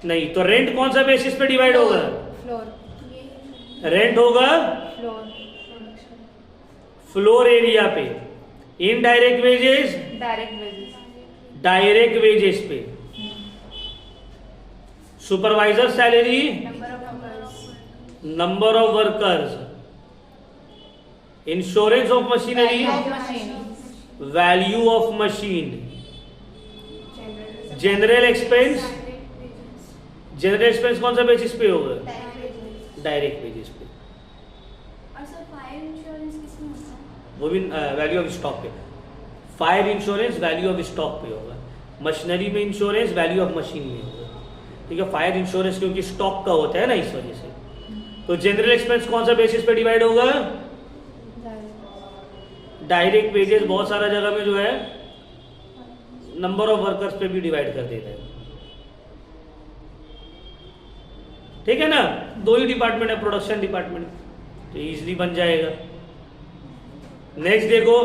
नहीं। तो रेंट कौन सा बेसिस पे डिवाइड होगा? फ्लोर। रेंट होगा फ्लोर। फ्लोर एरिया पे। Indirect wages direct wages. Direct wages पे। Supervisor salary, number of workers. Insurance of machinery, value of machine. General expense, general expense कौन सा बेसिस पे होगा? डायरेक्ट वेजेस पे। और सर फायर इंश्योरेंस किसमें होता है? वो भी वैल्यू ऑफ स्टॉक पे। Fire insurance value of stock पे होगा। मशीनरी में इंश्योरेंस वैल्यू ऑफ मशीन में होगा। ठीक है, फायर इंश्योरेंस क्योंकि स्टॉक का होता है ना, इस वजह से। तो जनरल एक्सपेंस कौन सा बेसिस पे डिवाइड होगा? डायरेक्ट वेजेस बहुत सारा जगह में जो है नंबर ऑफ वर्कर्स पे भी डिवाइड कर देता है। ठीक है ना, दो ही डिपार्टमेंट है, प्रोडक्शन डिपार्टमेंट, तो इजीली बन जाएगा। नेक्स्ट देखो,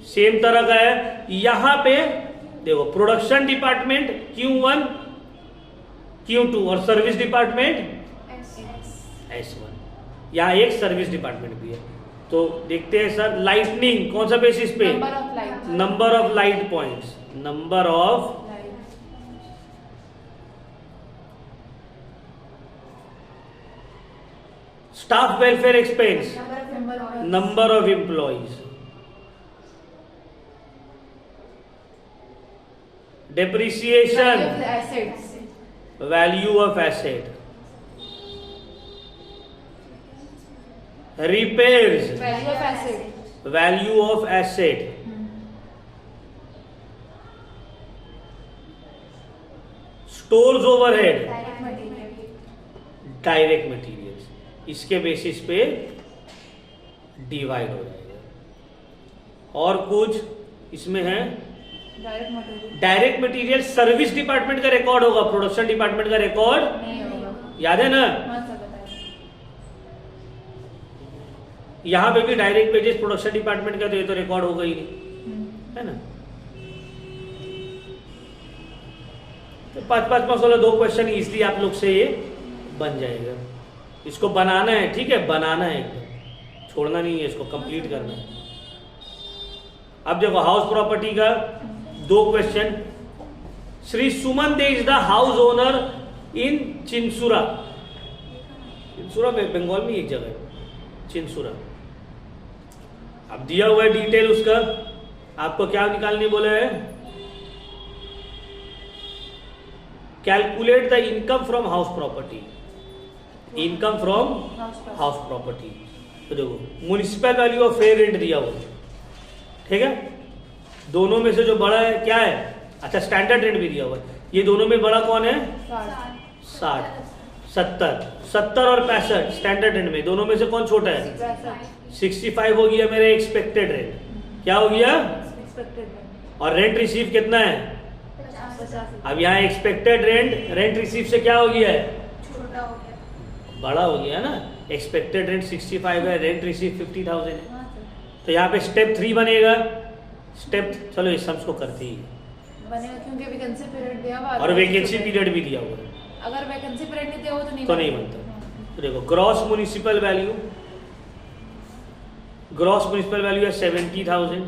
सेम तरह का है। यहां पे देखो प्रोडक्शन डिपार्टमेंट Q1 Q2 और सर्विस डिपार्टमेंट S1। यहां एक सर्विस डिपार्टमेंट भी है। तो देखते हैं सर, लाइटनिंग कौन सा बेसिस पे? Number of light. Number of light points, number of staff welfare expense, number of employees. Depreciation, assets. Value of asset. Repairs, value of asset. Value of asset. Stores overhead, direct materials. इसके basis पे divide हो जाएगा। और कुछ इसमें है direct material direct material service department का record होगा, प्रोडक्शन डिपार्टमेंट का रिकॉर्ड नहीं होगा। याद है ना। हाँ सर बताइए। यहां पे भी डायरेक्ट पेजेस प्रोडक्शन डिपार्टमेंट का, तो ये तो रिकॉर्ड होगा ही नहीं, है ना। तो 5-5 वाला 2 क्वेश्चन इजली आप लोग से ये बन जाएगा। इसको बनाना है, ठीक है, बनाना है एकदम, छोड़ना नहीं है, इसको कंप्लीट करना है। अब देखो हाउस प्रॉपर्टी का 2 question. Shri Suman Dey is the house owner in Chinsurah. Chinsurah Bengal में एक जगह है चिंसुरा। अब दिया हुआ है डिटेल उसका, आपको क्या निकालने बोला है? Calculate the income from house property. Income from house property. तो देखो municipal value of fair rent दिया हुआ, ठीक है। दोनों में से जो बड़ा है क्या है? अच्छा, स्टैंडर्ड रेंट भी दिया हुआ है। ये दोनों में बड़ा कौन है? 60, 70 और 65 स्टैंडर्ड रेंट में। दोनों में से कौन छोटा है? 65 हो गया मेरा एक्सपेक्टेड रेंट। क्या हो गया? और रेंट रिसीव कितना है? 50। अब यहाँ एक्सपेक्टेड रेंट रिसीव से क्या हो गया है? छोटा हो गया, बड़ा हो गया ना। एक्सपेक्टेड रेंट 65 है, रेंट रिसीव 50,000 है। तो यहाँ पे स्टेप 3 बनेगा। स्टेप, चलो इस सम्स को करते ही बनेगा क्योंकि वैकेंसी पीरियड दिया हुआ है और वैकेंसी पीरियड भी दिया हुआ है, अगर वैकेंसी पीरियड नहीं दिया हो तो नहीं बनता। तो देखो gross municipal value, gross municipal value है 70,000।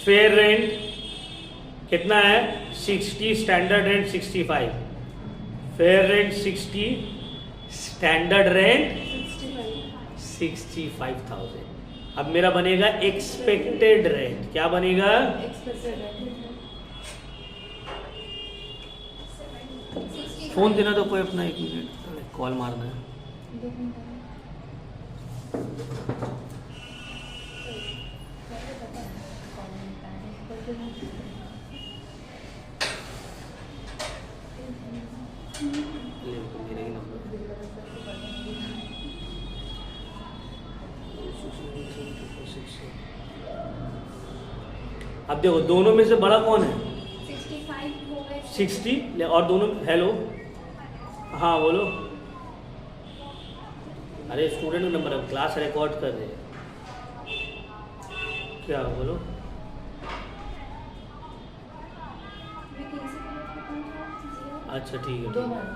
फेयर रेंट कितना है? 60, standard rent 65। Fair rent 60, standard rent 65,000। अब मेरा बनेगा एक्सपेक्टेड रेंट। क्या बनेगा? फोन देना तो कोई अपना 1 मिनट कॉल मारना है। मेरे ही नंबर अब देखो दोनों में से बड़ा कौन है? 65 हो गए। 60 और दोनों। हेलो, हाँ बोलो। अरे स्टूडेंट का नंबर है, क्लास रिकॉर्ड कर रहे हैं। क्या बोलो? अच्छा ठीक है, दो ठीक है। मैम।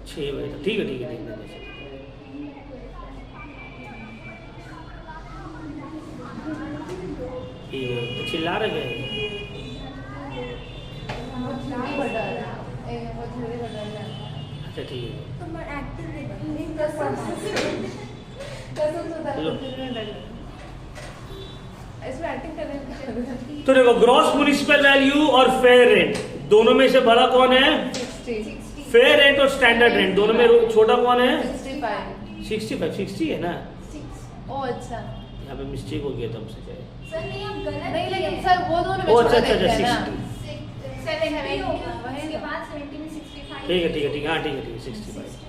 6 बजे तक, ठीक है ठीक है ठीक है। ठीक है, तो चिल्ला रहे हैं। वो थोड़ी बढ़ रहा है, वो थोड़ी बढ़ रहा है। अच्छा ठीक है। तुम एक्टिव लो। इसमें एक्टिंग करने की तो देखो ग्रॉस म्युनिसिपल वैल्यू और फेयर रेंट दोनों में से बड़ा कौन है? 60 फेयर रेंट और स्टैंडर्ड रेंट दोनों में छोटा कौन है? 65। 65 60 है ना। ओ अच्छा, यहाँ पे मिस्टेक हो गया तो हमसे चाहे। सर नहीं आप गलत नहीं लेकिन सर वो दोनों में ओ छोटा अच्छा अच्छा देखते हैं ना। 60। 70 होगा उसके बाद 70 में 65। ठीक है ठीक है ठीक है, हाँ ठीक है ठीक है 65।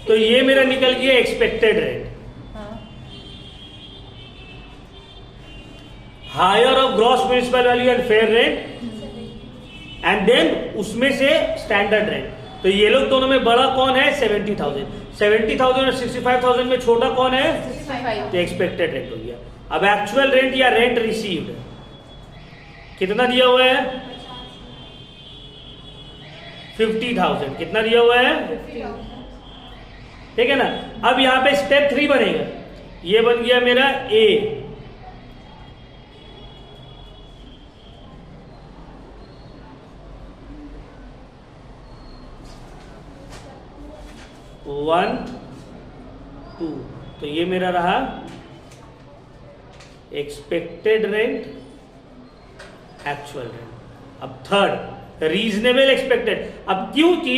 तो ये मेरा निकल गया एक्सपेक्टेड रेंट। हाँ। Higher of gross municipal value and fair rent and then उसमें से स्टैंडर्ड रेंट। तो ये लोग दोनों में बड़ा कौन है? 70,000। 70,000 और 65,000 में छोटा कौन है? 65। तो एक्सपेक्टेड रेंट हो गया। अब एक्चुअल रेंट या रेंट रिसीव्ड कितना दिया हुआ है? 50,000। कितना दिया हुआ है? ठीक है ना। अब यहां पे स्टेप 3 बनेगा। ये बन गया मेरा ए। वन 2, तो ये मेरा रहा एक्सपेक्टेड रेंट, एक्चुअल रेंट। अब थर्ड रीजनेबल एक्सपेक्टेड। अब क्योंकि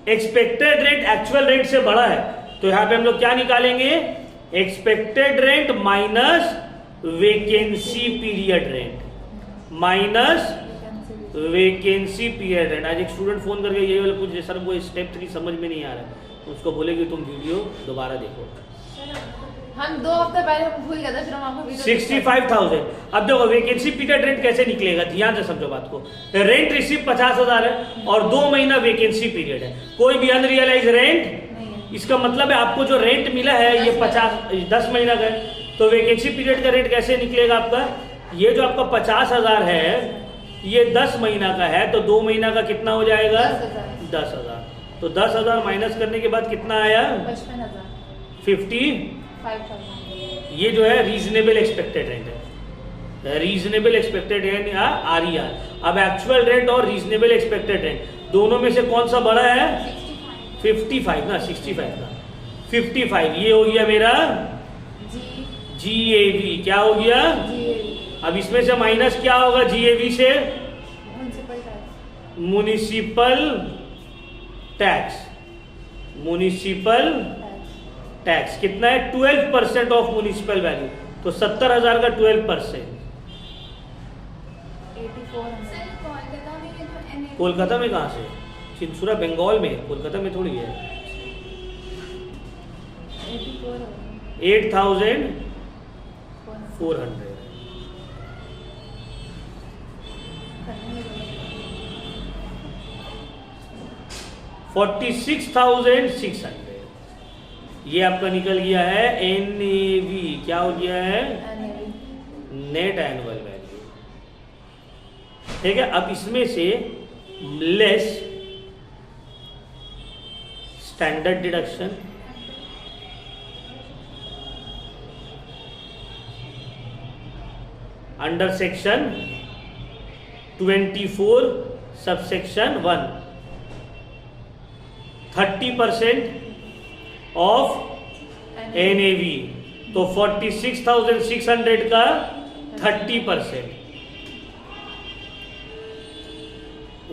एक्सपेक्टेड रेंट एक्चुअल रेंट से बड़ा है तो यहां पे हम लोग क्या निकालेंगे? Expected rent minus vacancy period rent minus vacancy period rent. आज एक स्टूडेंट फोन करके ये वाला पूछ रहे सर वो स्टेप 3 समझ में नहीं आ रहा है। उसको बोलेगी तुम वीडियो दोबारा देखो। हम 2 हफ्ते पहले हम भूल गए थे, फिर हम आपको वीडियो 65,000। अब देखो वैकेंसी पीरियड रेंट कैसे निकलेगा, ध्यान से समझो बात को। रेंट रिसीव 50,000 है और 2 महीना वैकेंसी पीरियड है, कोई भी अनरियलाइज रेंट नहीं है। इसका मतलब है आपको जो रेंट मिला है ये 10 महीना का है। तो वैकेंसी पीरियड का रेंट कैसे निकलेगा आपका? ये जो आपका 50,000 है ये 10 महीना का है तो 2 महीना का कितना हो जाएगा? 10,000। तो 10,000 माइनस करने के बाद कितना आया? 55,000। 55,000। ये जो है रीजनेबल एक्सपेक्टेड रेंट है। रीजनेबल एक्सपेक्टेड रेंट या RER। अब एक्चुअल रेंट और रीजनेबल एक्सपेक्टेड रेंट दोनों में से कौन सा बड़ा है? 55 ना, 65 ना। 55 ये हो गया मेरा GAV। क्या हो गया? अब इसमें से माइनस क्या होगा GAV से? Municipal tax. म्युनिसिपल टैक्स कितना है? 12% ऑफ म्युनिसिपल वैल्यू। तो 70,000 का 12%। सर कोलकाता में ये जो NA कोलकाता में कहाँ से? चिंसुरा बंगाल में, कोलकाता में थोड़ी है। 8,400। 46,600 ये आपका निकल गया है NAV। क्या हो गया है? Net annual value. ठीक है। अब इसमें से less standard deduction, under section 24 subsection 1 30% of NAV। तो 46,600 का 30%।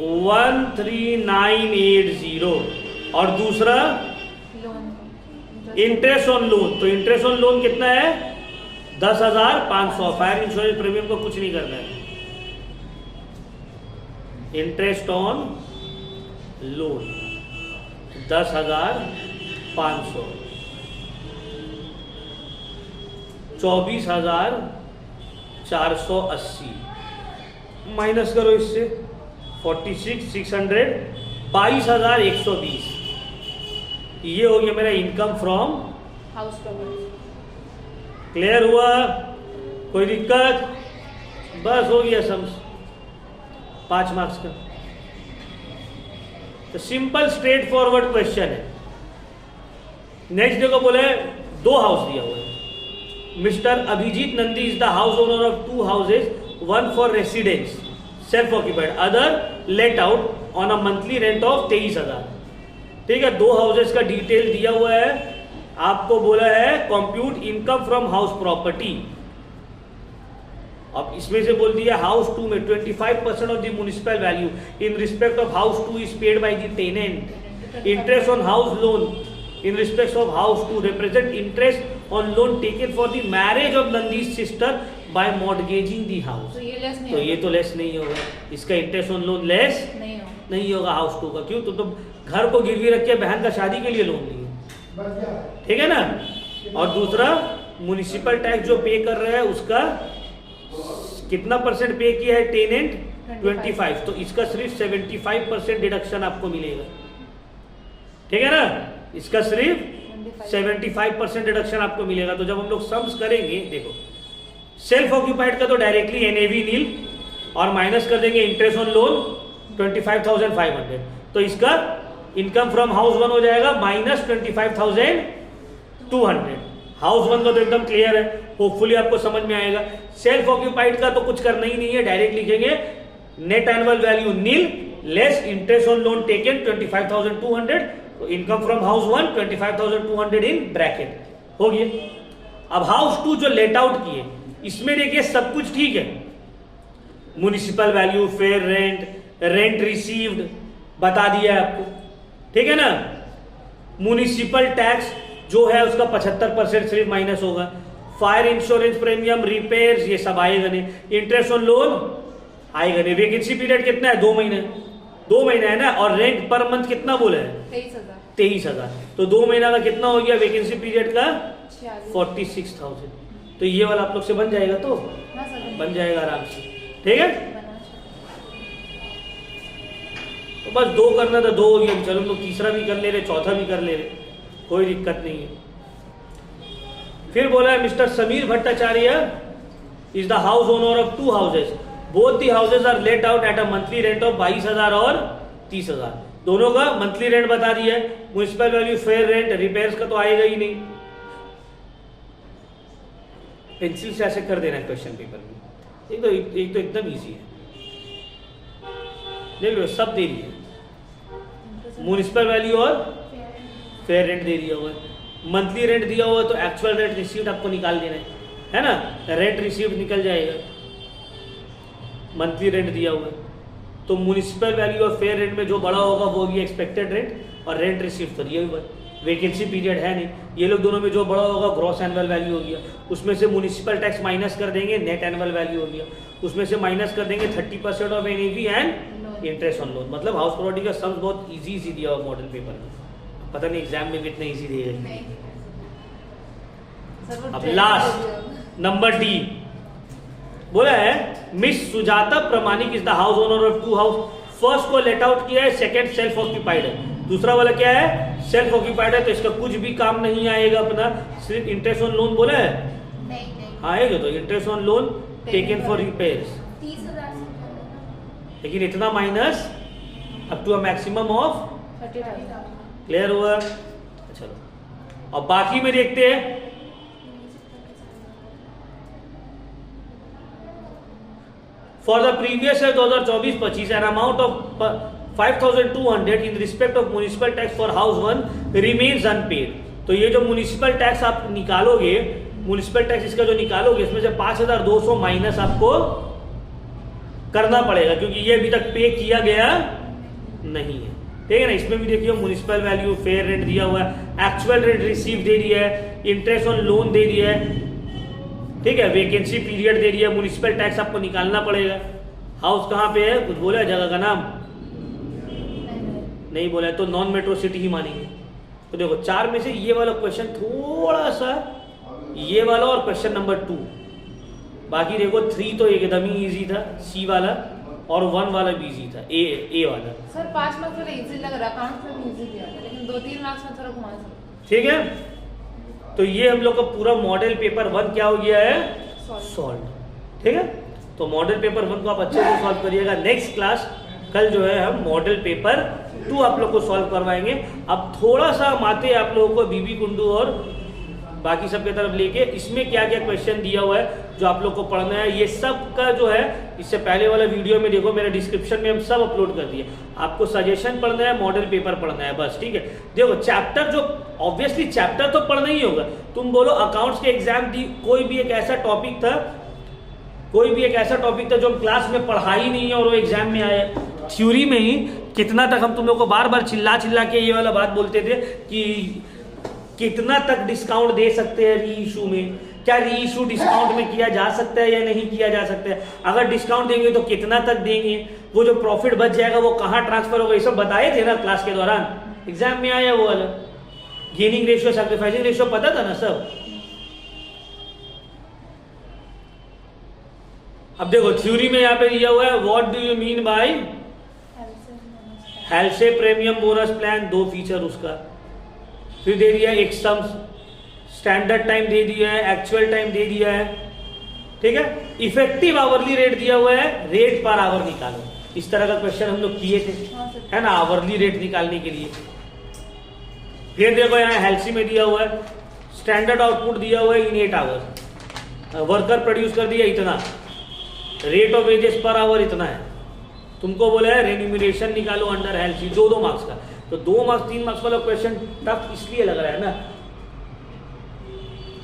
13,980 और दूसरा लोन इंटरेस्ट ऑन लोन। तो इंटरेस्ट ऑन लोन कितना है? 10,500। फायर इंश्योरेंस प्रीमियम को कुछ नहीं करना है। इंटरेस्ट ऑन लोन 10,500, 24,480 माइनस करो इससे 46,600, 22,120। ये हो गया मेरा income from house property. Clear हुआ? कोई दिक्कत? बस हो गया सम्स 5 मार्क्स का। तो सिंपल स्ट्रेट फॉरवर्ड क्वेश्चन है। नेक्स्ट देखो, बोले 2 हाउस दिया हुआ है। Mister Abhijit Nandi is the house owner of 2 houses, one for residence self occupied, other let out on a monthly rent of 23,000। ठीक है, 2 हाउसेस का डिटेल दिया हुआ है। आपको बोला है compute income from house property. अब इसमें से बोल दिया हाउस 2 में 25% of the municipal value in respect of house 2 is paid by the tenant. Interest on house loan in respect of house to represent interest on loan taken for the marriage of Nandi's sister by mortgaging the house। तो ये less नहीं तो ये तो less नहीं होगा, इसका interest on loan less नहीं हो। नहीं होगा हाउस 2 का। क्यों? तो घर को गिरवी रख के बहन का शादी के लिए लोन लिए, ठीक है ना। और दूसरा म्युनिसिपल टैक्स जो पे कर रहा है उसका कितना % पे किया है टेनेंट? 25। तो इसका सिर्फ 75% डिडक्शन आपको मिलेगा, ठीक है ना। इसका सिर्फ 75% डिडक्शन आपको मिलेगा। तो जब हम लोग सम्स करेंगे, देखो सेल्फ ऑक्यूपाइड का तो डायरेक्टली एनएवी नील और माइनस कर देंगे इंटरेस्ट ऑन लोन 25,500। तो इसका इनकम फ्रॉम हाउस 1 हो जाएगा माइनस 25,200। हाउस 1 का तो एकदम क्लियर है, होपफुली आपको समझ में आएगा। सेल्फ ऑक्यूपाइड का तो कुछ करना ही नहीं है, डायरेक्ट लिखेंगे net annual value nil less interest on loan taken 25,200। तो income from house 1 25,200 in bracket हो गया। अब हाउस 2 जो लेट आउट किए, इसमें देखिए सब कुछ ठीक है। Municipal value, fair rent, rent received बता दिया है आपको, ठीक है ना। म्युनिसिपल टैक्स जो है उसका 75% सिर्फ माइनस होगा। फायर इंश्योरेंस प्रीमियम, रिपेयर्स, ये सब आएगा नहीं। इंटरेस्ट ऑन लोन आएगा नहीं। वैकेंसी पीरियड कितना है? 2 महीने। 2 महीना है ना। और रेंट पर मंथ कितना बोला है? 23,000। तो 2 महीना का कितना हो गया वैकेंसी पीरियड का? 46,000। तो ये वाला आप लोग से बन जाएगा, तो बन जाएगा आराम से, ठीक है। तो बस 2 करना था, 2 हो गया। चलो हम लोग तीसरा भी कर ले रहे, चौथा भी कर ले रहे, कोई दिक्कत नहीं है। फिर बोला है mister Sameer Bhattacharya is the house owner of 2 houses, both the houses are let out at a monthly rent of 22,000 और 30,000। दोनों का मंथली रेंट बता दिया है। Municipal value, fair rent, repairs का तो आएगा ही नहीं। पेंसिल से ऐसे कर देना है क्वेश्चन पेपर में। एक तो एकदम इजी है, देख लो सब दे दिए। म्युनिसिपल वैल्यू और फेयर रेंट दे दिया हुआ है। मंथली रेंट दिया हुआ है तो एक्चुअल रेंट रिसीव्ड आपको निकाल देना है ना। रेंट रिसीव्ड निकल जाएगा, मंथली रेंट दिया हुआ है। तो म्युनिसिपल वैल्यू और फेयर रेंट में जो बड़ा होगा वो होगी एक्सपेक्टेड रेंट, और रेंट रिसीव्ड तो दिया हुआ है। वैकेंसी पीरियड है नहीं, ये लोग दोनों में जो बड़ा होगा ग्रॉस एनुअल वैल्यू हो गया। उसमें से म्युनिसिपल टैक्स माइनस कर देंगे, नेट एनुअल वैल्यू हो गया। उसमें से माइनस कर देंगे 30% of NAV and interest on loan. मतलब हाउस प्रॉपर्टी का सम्स बहुत इजी दिया हुआ मॉडल पेपर में। पता नहीं एग्जाम में भी इतना इजी देगा। अब लास्ट नंबर डी बोला है मिस सुजाता प्रमाणिक is the house owner of 2 house. First को लेट आउट किया है, सेकंड सेल्फ ऑक्यूपाइड है, दूसरा वाला क्या है? सेल्फ ऑक्यूपाइड है। तो इसका कुछ भी काम नहीं आएगा अपना, सिर्फ इंटरेस्ट ऑन लोन बोला है नहीं आएगा। तो interest on loan taken for repairs, 30,000 लेकिन इतना minus up to a maximum of 30,000। Clear हुआ? चलो अब बाकी में देखते हैं। For the previous year 2024-25 an amount of 5,200 in respect of municipal tax for house 1 remains unpaid. तो ये जो म्युनिसिपल टैक्स आप निकालोगे, म्युनिसिपल टैक्स इसका जो निकालोगे, इसमें से 5,200 माइनस आपको करना पड़ेगा, क्योंकि ये अभी तक पे किया गया नहीं है, ठीक है ना। इसमें भी देखिए म्युनिसिपल वैल्यू, फेयर रेंट दिया हुआ है, एक्चुअल रेंट रिसीव दे दिया है, इंटरेस्ट ऑन लोन दे दिया है, ठीक है, वैकेंसी पीरियड दे दिया है, म्युनिसिपल टैक्स आपको निकालना पड़ेगा। हाउस कहाँ पे है, कुछ बोला है जगह का नाम? नहीं बोला है, तो नॉन मेट्रो सिटी ही मानेंगे। तो देखो 4 में से ये वाला क्वेश्चन थोड़ा सा, ये वाला और क्वेश्चन नंबर 2, बाकी देखो 3 तो एकदम ही इजी था, सी वाला, और 1 वाला भी इजी था, ए वाला। सर 5 मार्क्स वाला इजी लग रहा, अकाउंट में इजी दिया था, लेकिन 2-3 मार्क्स में थोड़ा घुमा सकते। ठीक है, तो ये हम लोग का पूरा मॉडल पेपर 1 क्या हो गया है, सॉल्व। ठीक है, तो मॉडल पेपर 1 को आप अच्छे से सॉल्व करिएगा। नेक्स्ट क्लास कल जो है हम मॉडल पेपर 2 आप लोग को सॉल्व करवाएंगे। अब थोड़ा सा माते आप लोगों को बीबी कुंडू और बाकी सब की तरफ लेके, इसमें क्या क्या क्वेश्चन दिया हुआ है जो आप लोग को पढ़ना है, ये सब का जो है इससे पहले वाला वीडियो में देखो, मेरे डिस्क्रिप्शन में हम सब अपलोड कर दिए। आपको सजेशन पढ़ना है, मॉडल पेपर पढ़ना है, बस। ठीक है, देखो चैप्टर जो ऑब्वियसली चैप्टर तो पढ़ना ही होगा। तुम बोलो अकाउंट्स के एग्जाम दी, कोई भी एक ऐसा टॉपिक था जो हम क्लास में पढ़ा ही नहीं है और वो एग्जाम में आया। थ्योरी में ही कितना तक हम तुम लोग को बार बार चिल्ला के ये वाला बात बोलते थे कि कितना तक डिस्काउंट दे सकते हैं री इशू में, क्या री इशू डिस्काउंट में किया जा सकता है या नहीं किया जा सकता है, अगर डिस्काउंट देंगे तो कितना तक देंगे, वो जो प्रॉफिट बच जाएगा वो कहाँ ट्रांसफर होगा, ये सब बताए थे ना क्लास के दौरान। एग्जाम में आया वो वाला गेनिंग रेशियो, सैक्रिफाइसिंग रेशियो, पता था ना सब। अब देखो थ्योरी में यहाँ पे दिया हुआ है, what do you mean by हेल्से premium bonus plan, 2 feature उसका, फिर दे दिया एक सम्स, स्टैंडर्ड टाइम दे दिया है, एक्चुअल टाइम दे दिया है। ठीक है, इफेक्टिव आवरली रेट दिया हुआ है, रेट पर आवर निकालो। इस तरह का क्वेश्चन हम लोग किए थे, है ना, आवरली रेट निकालने के लिए। फिर देखो यहाँ हेल्सी में दिया हुआ है, स्टैंडर्ड आउटपुट दिया हुआ है इन 8 आवर, वर्कर प्रोड्यूस कर दिया इतना, rate of wages per our इतना है, तुमको बोला है रेन्यूमरेशन निकालो अंडर हेल्सी, 2 मार्क्स का। तो 2 मार्क्स 3 मार्क्स वाला क्वेश्चन टफ इसलिए लग रहा है ना,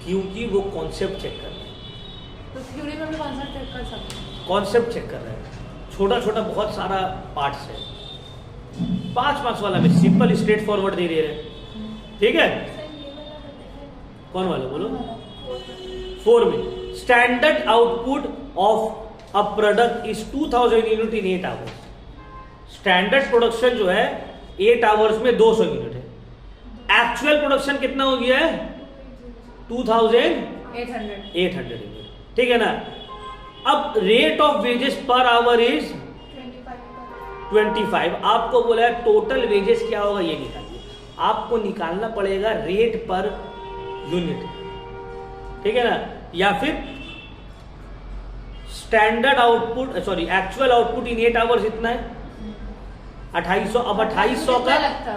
क्योंकि वो कॉन्सेप्ट चेक कर रहे हैं। तो थ्योरी में भी कॉन्सेप्ट चेक कर सकते हैं, कॉन्सेप्ट चेक कर रहे हैं, छोटा छोटा बहुत सारा पार्ट्स है। 5 मार्क्स वाला में सिंपल स्ट्रेट फॉरवर्ड दे रहे हैं। ठीक है, कौन वाला बोलो? 4 में standard output of a product is 2000 unit in 8 hours. Standard production जो है 8 आवर्स में 200 यूनिट है। एक्चुअल प्रोडक्शन कितना हो गया है? 2800 यूनिट। ठीक है ना। अब rate of wages per hour is 25। आपको बोला है टोटल वेजेस क्या होगा ये निकालिए, आपको निकालना पड़ेगा रेट पर यूनिट। ठीक है ना, या फिर standard output, sorry actual output इन 8 आवर्स इतना है 2800। अब 2800 का,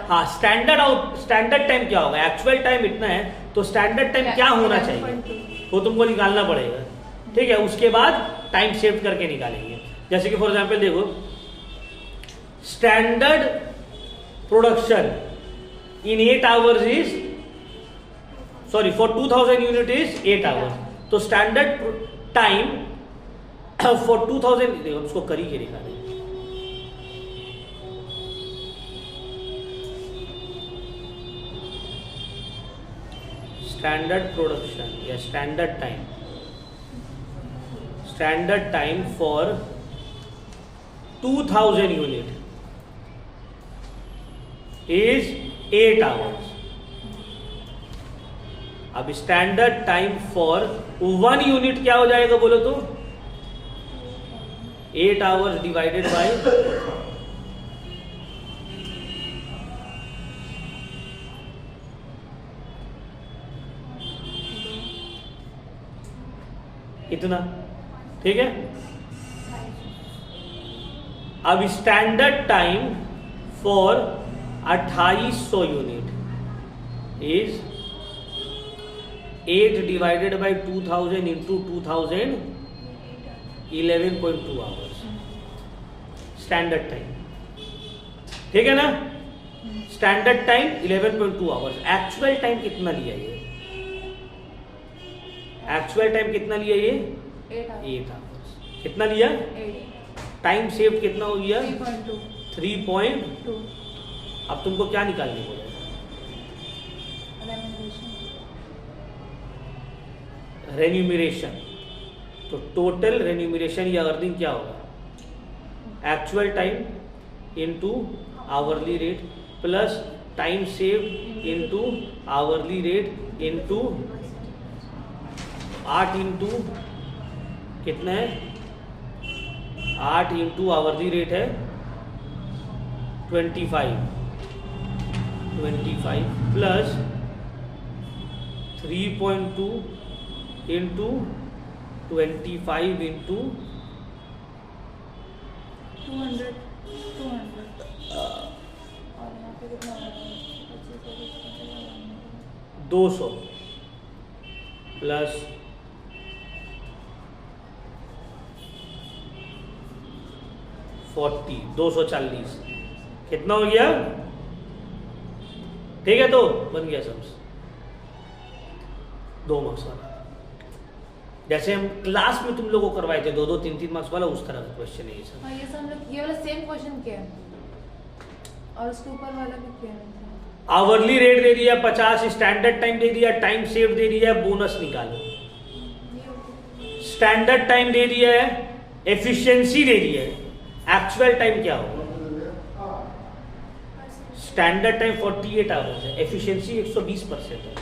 हाँ, स्टैंडर्ड टाइम क्या होगा, एक्चुअल टाइम इतना है, तो स्टैंडर्ड टाइम क्या होना चाहिए वो तुमको निकालना पड़ेगा। ठीक है, उसके बाद टाइम सेव करके निकालेंगे। जैसे कि फॉर एग्जांपल देखो, standard production in 8 hours is, sorry for 2000 unit is 8 hours, तो स्टैंडर्ड टाइम फॉर 2000, देखो उसको करी के दिखा रहे हैं। स्टैंडर्ड प्रोडक्शन या standard time for 2000 unit is 8 hours. अब स्टैंडर्ड टाइम फॉर 1 यूनिट क्या हो जाएगा बोलो तो? 8 आवर्स डिवाइडेड बाय इतना। ठीक है, अब standard time for 2800 unit is 8 divided by 2000 into 2000, 11.2 hours standard time. ठीक है ना, standard time 11.2 hours. Actual time कितना लिया ये? एक्चुअल टाइम कितना लिया ये? 8 आवर्स। कितना लिया? 8। टाइम सेव कितना हो गया? 3.2। अब तुमको क्या निकालने बोला? रेन्यूमरेशन। तो टोटल रेन्यूमरेशन या अर्निंग क्या होगा? Actual time into hourly rate plus time saved into hourly rate into 8 into कितना है? 8 इंटू आवरली रेट है 25 प्लस 3.2 इंटू 25 इंटू 200 और यहाँ पे कितना होगा? 200 प्लस 40 240 कितना हो गया? ठीक है, तो बन गया सम्स 2 मार्क्स वाला। जैसे हम क्लास में तुम लोगों को करवाए थे 2-2 3-3 मार्क्स वाला, उस तरह का क्वेश्चन है ये सब। हाँ, ये सब हम लोग ये वाला सेम क्वेश्चन किया है और उसके ऊपर वाला भी किया है। आवरली रेट दे दिया 50, स्टैंडर्ड टाइम दे दिया, टाइम सेव दे दिया, बोनस निकालो। स्टैंडर्ड टाइम दे दिया है, एफिशिएंसी दे दिया है, एक्चुअल टाइम क्या होगा? स्टैंडर्ड टाइम 48 आवर्स है, एफिशिएंसी 120% है।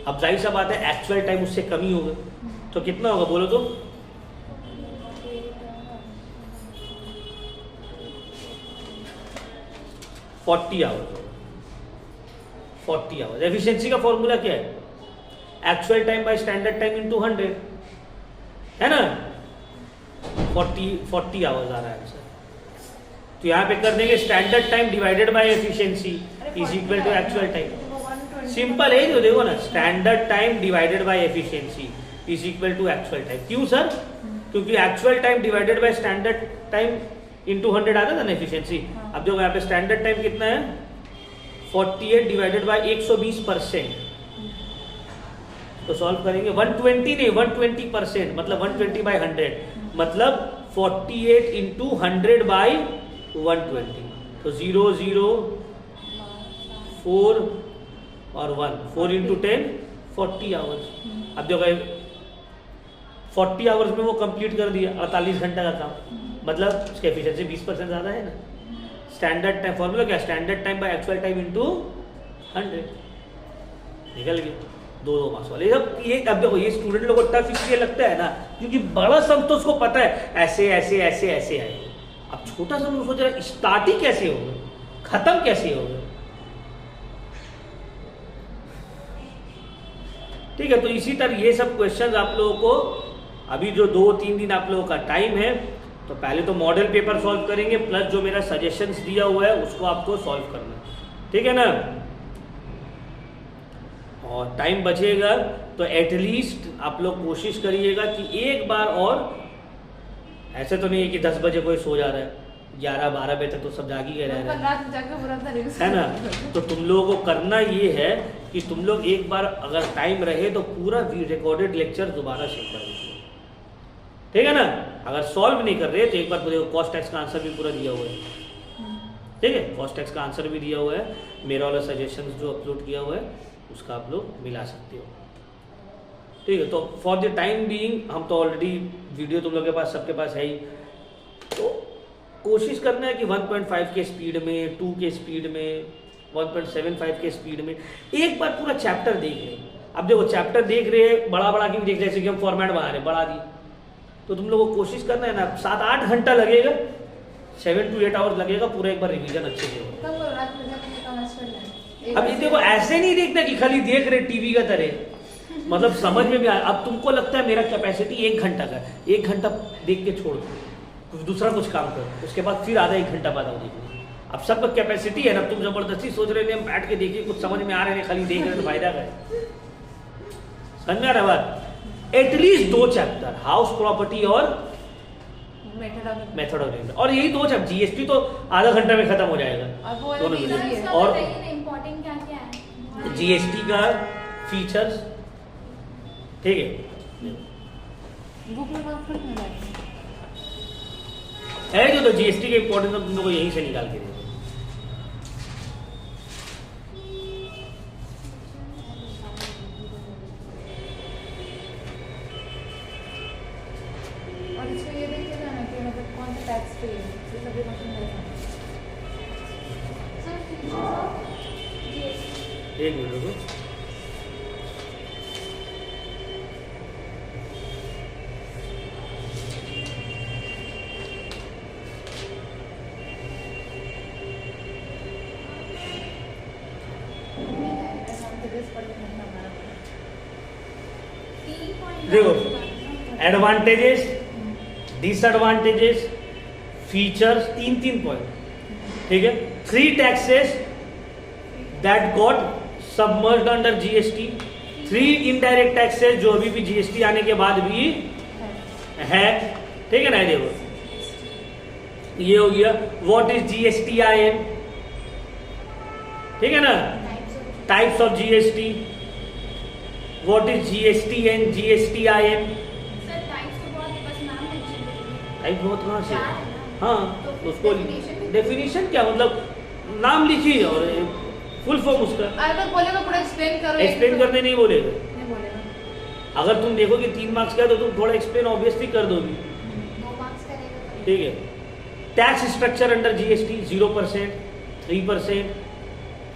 अब जाहिर सा बात है एक्चुअल टाइम उससे कम ही होगा, तो कितना होगा बोलो तो? 40 आवर्स। 40 आवर्स। एफिशिएंसी का फॉर्मूला क्या है? Actual time bye standard time into 100 है ना? 40 आवर्स आ रहा है आंसर। तो यहाँ पे कर देंगे standard time divided by efficiency is equal to actual time. Simple है जो, देखो ना, standard time divided by efficiency is equal to actual time. क्यों सर? क्योंकि actual time divided by standard time into 100 आता था ना एफिशिएंसी। अब देखो यहाँ पे स्टैंडर्ड टाइम कितना है? 48 डिवाइडेड बाय 120%। तो सॉल्व करेंगे 120 नहीं 120%, मतलब 120 बाय 100, मतलब 48 इंटू 100 बाय 120। तो 0 0 4 और 1, 4 इंटू 10 40 आवर्स। अब देखो 40 आवर्स में वो कंप्लीट कर दिया, 48 घंटा का काम, मतलब उसकी एफिशिएंसी 20% ज़्यादा है ना। स्टैंडर्ड टाइम फॉर्मूला क्या? Standard time bye actual time into 100। निकल गया 2 मार्क्स वाले। ये अब देखो, ये स्टूडेंट लोगों को टफ इसलिए लगता है ना क्योंकि बड़ा सम तो उसको पता है ऐसे ऐसे ऐसे ऐसे आए। अब छोटा सम सोच रहा है स्टार्ट ही कैसे होगा, खत्म कैसे होगा। ठीक है, तो इसी तरह ये सब क्वेश्चंस आप लोगों को अभी जो 2-3 दिन आप लोगों का टाइम है, तो पहले तो मॉडल पेपर सॉल्व करेंगे, प्लस जो मेरा सजेशंस दिया हुआ है उसको आपको सॉल्व करना है। ठीक है ना? और टाइम बचेगा तो एटलीस्ट आप लोग कोशिश करिएगा कि एक बार और, ऐसे तो नहीं है कि 10 बजे कोई सो जा रहा है, 11-12 बजे तक तो सब जाग ही गए रह रहे हैं, है ना? तो तुम लोगों को करना ये है कि तुम लोग एक बार अगर टाइम रहे तो पूरा रिकॉर्डेड लेक्चर दोबारा शेयर कर दीजिए। ठीक है ना? अगर सॉल्व नहीं कर रहे तो एक बार देखो, कॉस्ट टैक्स का आंसर भी पूरा दिया हुआ है। ठीक है, कॉस्ट टैक्स का आंसर भी दिया हुआ है, मेरा वाला सजेशंस जो अपलोड किया हुआ है उसका आप लोग मिला सकते हो। ठीक है, तो फॉर द टाइम बीइंग हम तो ऑलरेडी वीडियो तुम लोग के पास सबके पास है ही, तो कोशिश करना है कि 1.5 के स्पीड में, 2 के स्पीड में, 1.75 के स्पीड में एक बार पूरा चैप्टर देख लें। अब देखो चैप्टर देख रहे हैं, बड़ा क्यों देख, जैसे कि हम फॉर्मेट बना रहे बढ़ा दी, तो तुम लोगों को कोशिश करना है ना 7-8 घंटा लगेगा, 7 to 8 आवर्स लगेगा, पूरा एक बार रिवीजन अच्छे से हो। अब ये देखो ऐसे नहीं देखना कि खाली देख रहे टीवी का तरह, मतलब समझ में भी आए। अब तुमको लगता है मेरा कैपेसिटी 1 घंटा का, 1 घंटा देख के छोड़ दो, दूसरा कुछ काम करो, उसके बाद फिर आधा 1 घंटा बाद आओ देखने। अब सबका कैपेसिटी है ना, तुम जबरदस्ती सोच रहे हैं हम बैठ के देखिए, कुछ समझ में आ रहे हैं, खाली देख रहे हैं, तो फायदा है। समझ में आ रहा बात? एटलीस्ट 2 चैप्टर, हाउस प्रॉपर्टी और मेथड ऑफ रेवेन्यू, और यही 2 चैप्टर। जीएसटी तो आधा घंटा में खत्म हो जाएगा दोनों में। और इम्पोर्टेंट क्या क्या है? जीएसटी का फीचर्स, ठीक है, बुक में मार्क्स कितने है जो, तो जीएसटी के इंपॉर्टेंस तुम लोग को यहीं से निकाल के दे दो। एक मिनट रुको। देखो, एडवांटेजेस, डिसएडवांटेजेस, फीचर्स, 3 पॉइंट, ठीक है। 3 taxes that got submerged under GST, 3 indirect taxes जो अभी भी जीएसटी आने के बाद भी है, ठीक है ना। देखो ये हो गया व्हाट इज जीएसटीआईएन, ठीक है ना। Types of GST, what is GSTN, GSTIN. Sir types तो बहुत है, बस नाम मेंशन करिए। टाइप बहुत कहाँ से, 4 है ना? हाँ तो उसको definition- डेफिनेशन क्या मतलब, नाम लिखिए और फुल फॉर्म उसका अगर बोलेगा पूरा एक्सप्लेन करो। एक्सप्लेन करने नहीं बोलेगा। नहीं बोलेगा। अगर तुम देखो कि 3 मार्क्स का है तो तुम थोड़ा एक्सप्लेन ऑब्वियसली कर दोगी, 2 मार्क्स करेगा। ठीक है। Tax structure under GST 0%, 3%,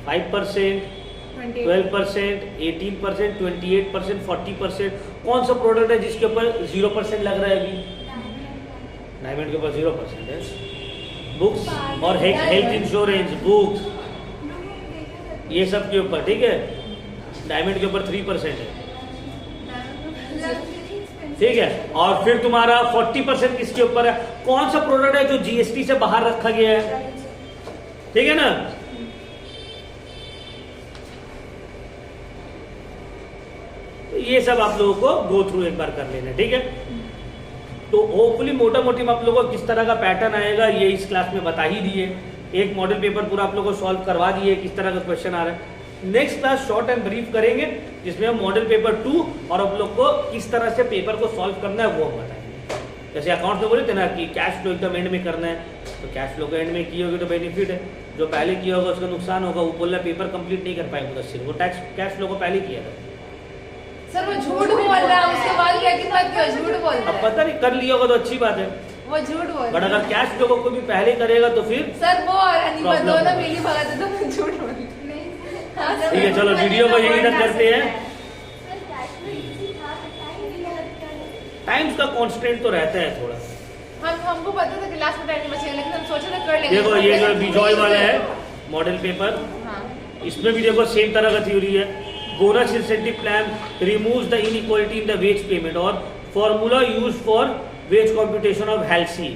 5%, 12%, 18%, 28%, 40%। कौन सा प्रोडक्ट है जिसके ऊपर 0% लग रहा है अभी? डायमंड के ऊपर 0% है। बुक्स और हेल्थ इंश्योरेंस, बुक्स, ये सब के ऊपर, ठीक है। डायमंड के ऊपर 3% है, ठीक है। और फिर तुम्हारा 40% किसके ऊपर है? कौन सा प्रोडक्ट है जो जीएसटी से बाहर रखा गया है, ठीक है ना। तो ये सब आप लोगों को गो थ्रू एक बार कर लेना, ठीक है। तो होपफुली मोटा मोटी आप लोगों को किस तरह का पैटर्न आएगा ये इस क्लास में बता ही दिए। एक मॉडल पेपर पूरा आप लोगों को सॉल्व करवा दिए, किस तरह का क्वेश्चन आ रहा है। Next class short and brief करेंगे जिसमें हम मॉडल पेपर 2 और आप लोग को किस तरह से पेपर को सॉल्व करना है वो हम बताएंगे। जैसे अकाउंट में बोले थे ना कि कैश फ्लो एकदम एंड में करना है, तो कैश फ्लो को एंड में किए होगे तो बेनिफिट है, जो पहले किया होगा उसका नुकसान होगा। वो बोल रहा पेपर कंप्लीट नहीं कर पाएंगे मुदस्सिर, वो टैक्स कैश फ्लो को पहले किया था। सर वो झूठ बोल रहा है, उसके बाद क्या की बात क्यों झूठ बोल रहा अब है? पता नहीं कर लिया होगा तो अच्छी बात है, वो झूठ बोल बट रहा है। अगर कैश फ्लो को कोई भी पहले करेगा तो फिर सर वो और अनिपा Problem दोनों होगा। मिली भगत है, तो झूठ बोल रही है। हाँ, सर, ठीक है, चलो वीडियो को यहीं तक करते हैं। सर कैश में इजी था, टाइम भी लगता है। टाइम्स का कॉन्स्टेंट तो रहता है थोड़ा। हमको पता था क्लास में टाइम बचेगा, लेकिन हम सोचे थे कर लेंगे। देखो ये जो बिजॉय वाला है मॉडल पेपर, हाँ। इसमें भी देखो सेम तरह का थ्योरी है। Bonus incentive plan removes the inequality in the wage payment और formula used for wage computation of Halsey.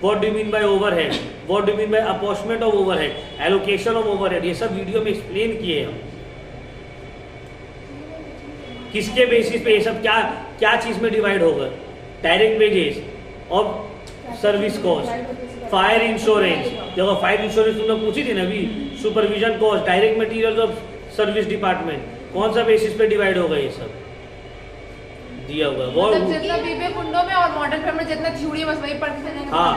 What do mean by overhead, what do mean by apportionment of overhead, allocation of overhead, ये सब video में explain किए हम। किसके basis पे ये सब क्या क्या चीज में डिवाइड होगा? डायरेक्ट वेजेस और सर्विस कॉस्ट, फायर इंश्योरेंस। देखो फायर इंश्योरेंस तुमने पूछी थी ना अभी, supervision cost, direct material of service department, कौन सा बेसिस पे डिवाइड होगा? ये सब दिया हुआ वो। मतलब जितना बीबीए कुंडो में और मॉडल पेपर में जितना थ्योरी है बस वही पढ़ के चलेंगे। हाँ,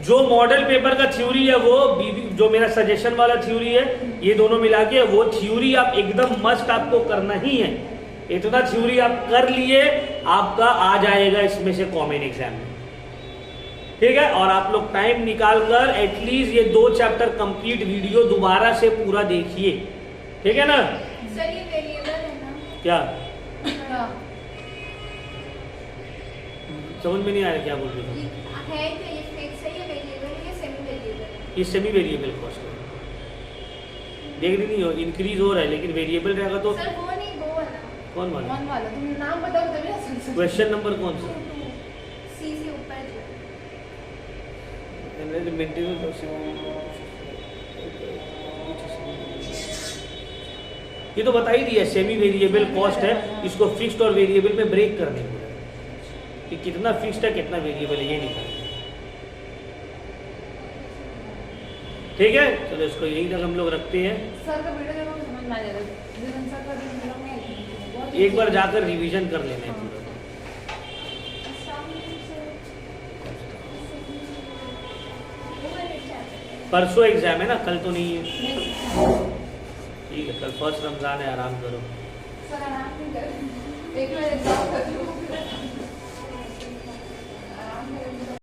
जो मॉडल पेपर का थ्योरी है वो जो मेरा सजेशन वाला थ्योरी है, ये दोनों मिला के वो थ्योरी आप एकदम मस्ट आपको करना ही है। इतना थ्योरी आप कर लिए, आपका आ जाएगा इसमें से कॉमन एग्जाम में, ठीक है। और आप लोग टाइम निकाल कर एटलीस्ट ये 2 चैप्टर कंप्लीट वीडियो दोबारा से पूरा देखिए, ठीक है ना। सर ये वेरिएबल है ना? क्या हाँ। समझ में नहीं आया क्या बोल रही हूँ? ये है कि ये फिक्स है, ये वेरिएबल है, ये सेमी वेरिएबल है? ये सेमी वेरिएबल कॉस्ट है, देख रही नहीं हो इंक्रीज हो रहा है, लेकिन वेरिएबल रहेगा तो सर वो नहीं, वो वाला कौन वाला? कौन वाला? तुम नाम बताओ तभी ना सुन सकते। क्वेश्चन नंबर कौन सा? सी से ऊपर जो ये तो बता ही दिया, सेमी वेरिएबल कॉस्ट है, इसको फिक्स्ड और वेरिएबल में ब्रेक करने को है कि कितना फिक्स्ड है कितना वेरिएबल है, ये निकालना। ठीक है, चलो इसको यही तक हम लोग रखते हैं। सर का वीडियो देखो समझ में आ जाएगा। जिन सर का वीडियो में बहुत एक बार जाकर रिवीजन कर लेना है पूरा। परसों एग्जाम है ना, कल तो नहीं है। ठीक है, कल फर्स्ट रमजान है, आराम करो। सर आराम नहीं कर, एक बार एग्जाम कर लो।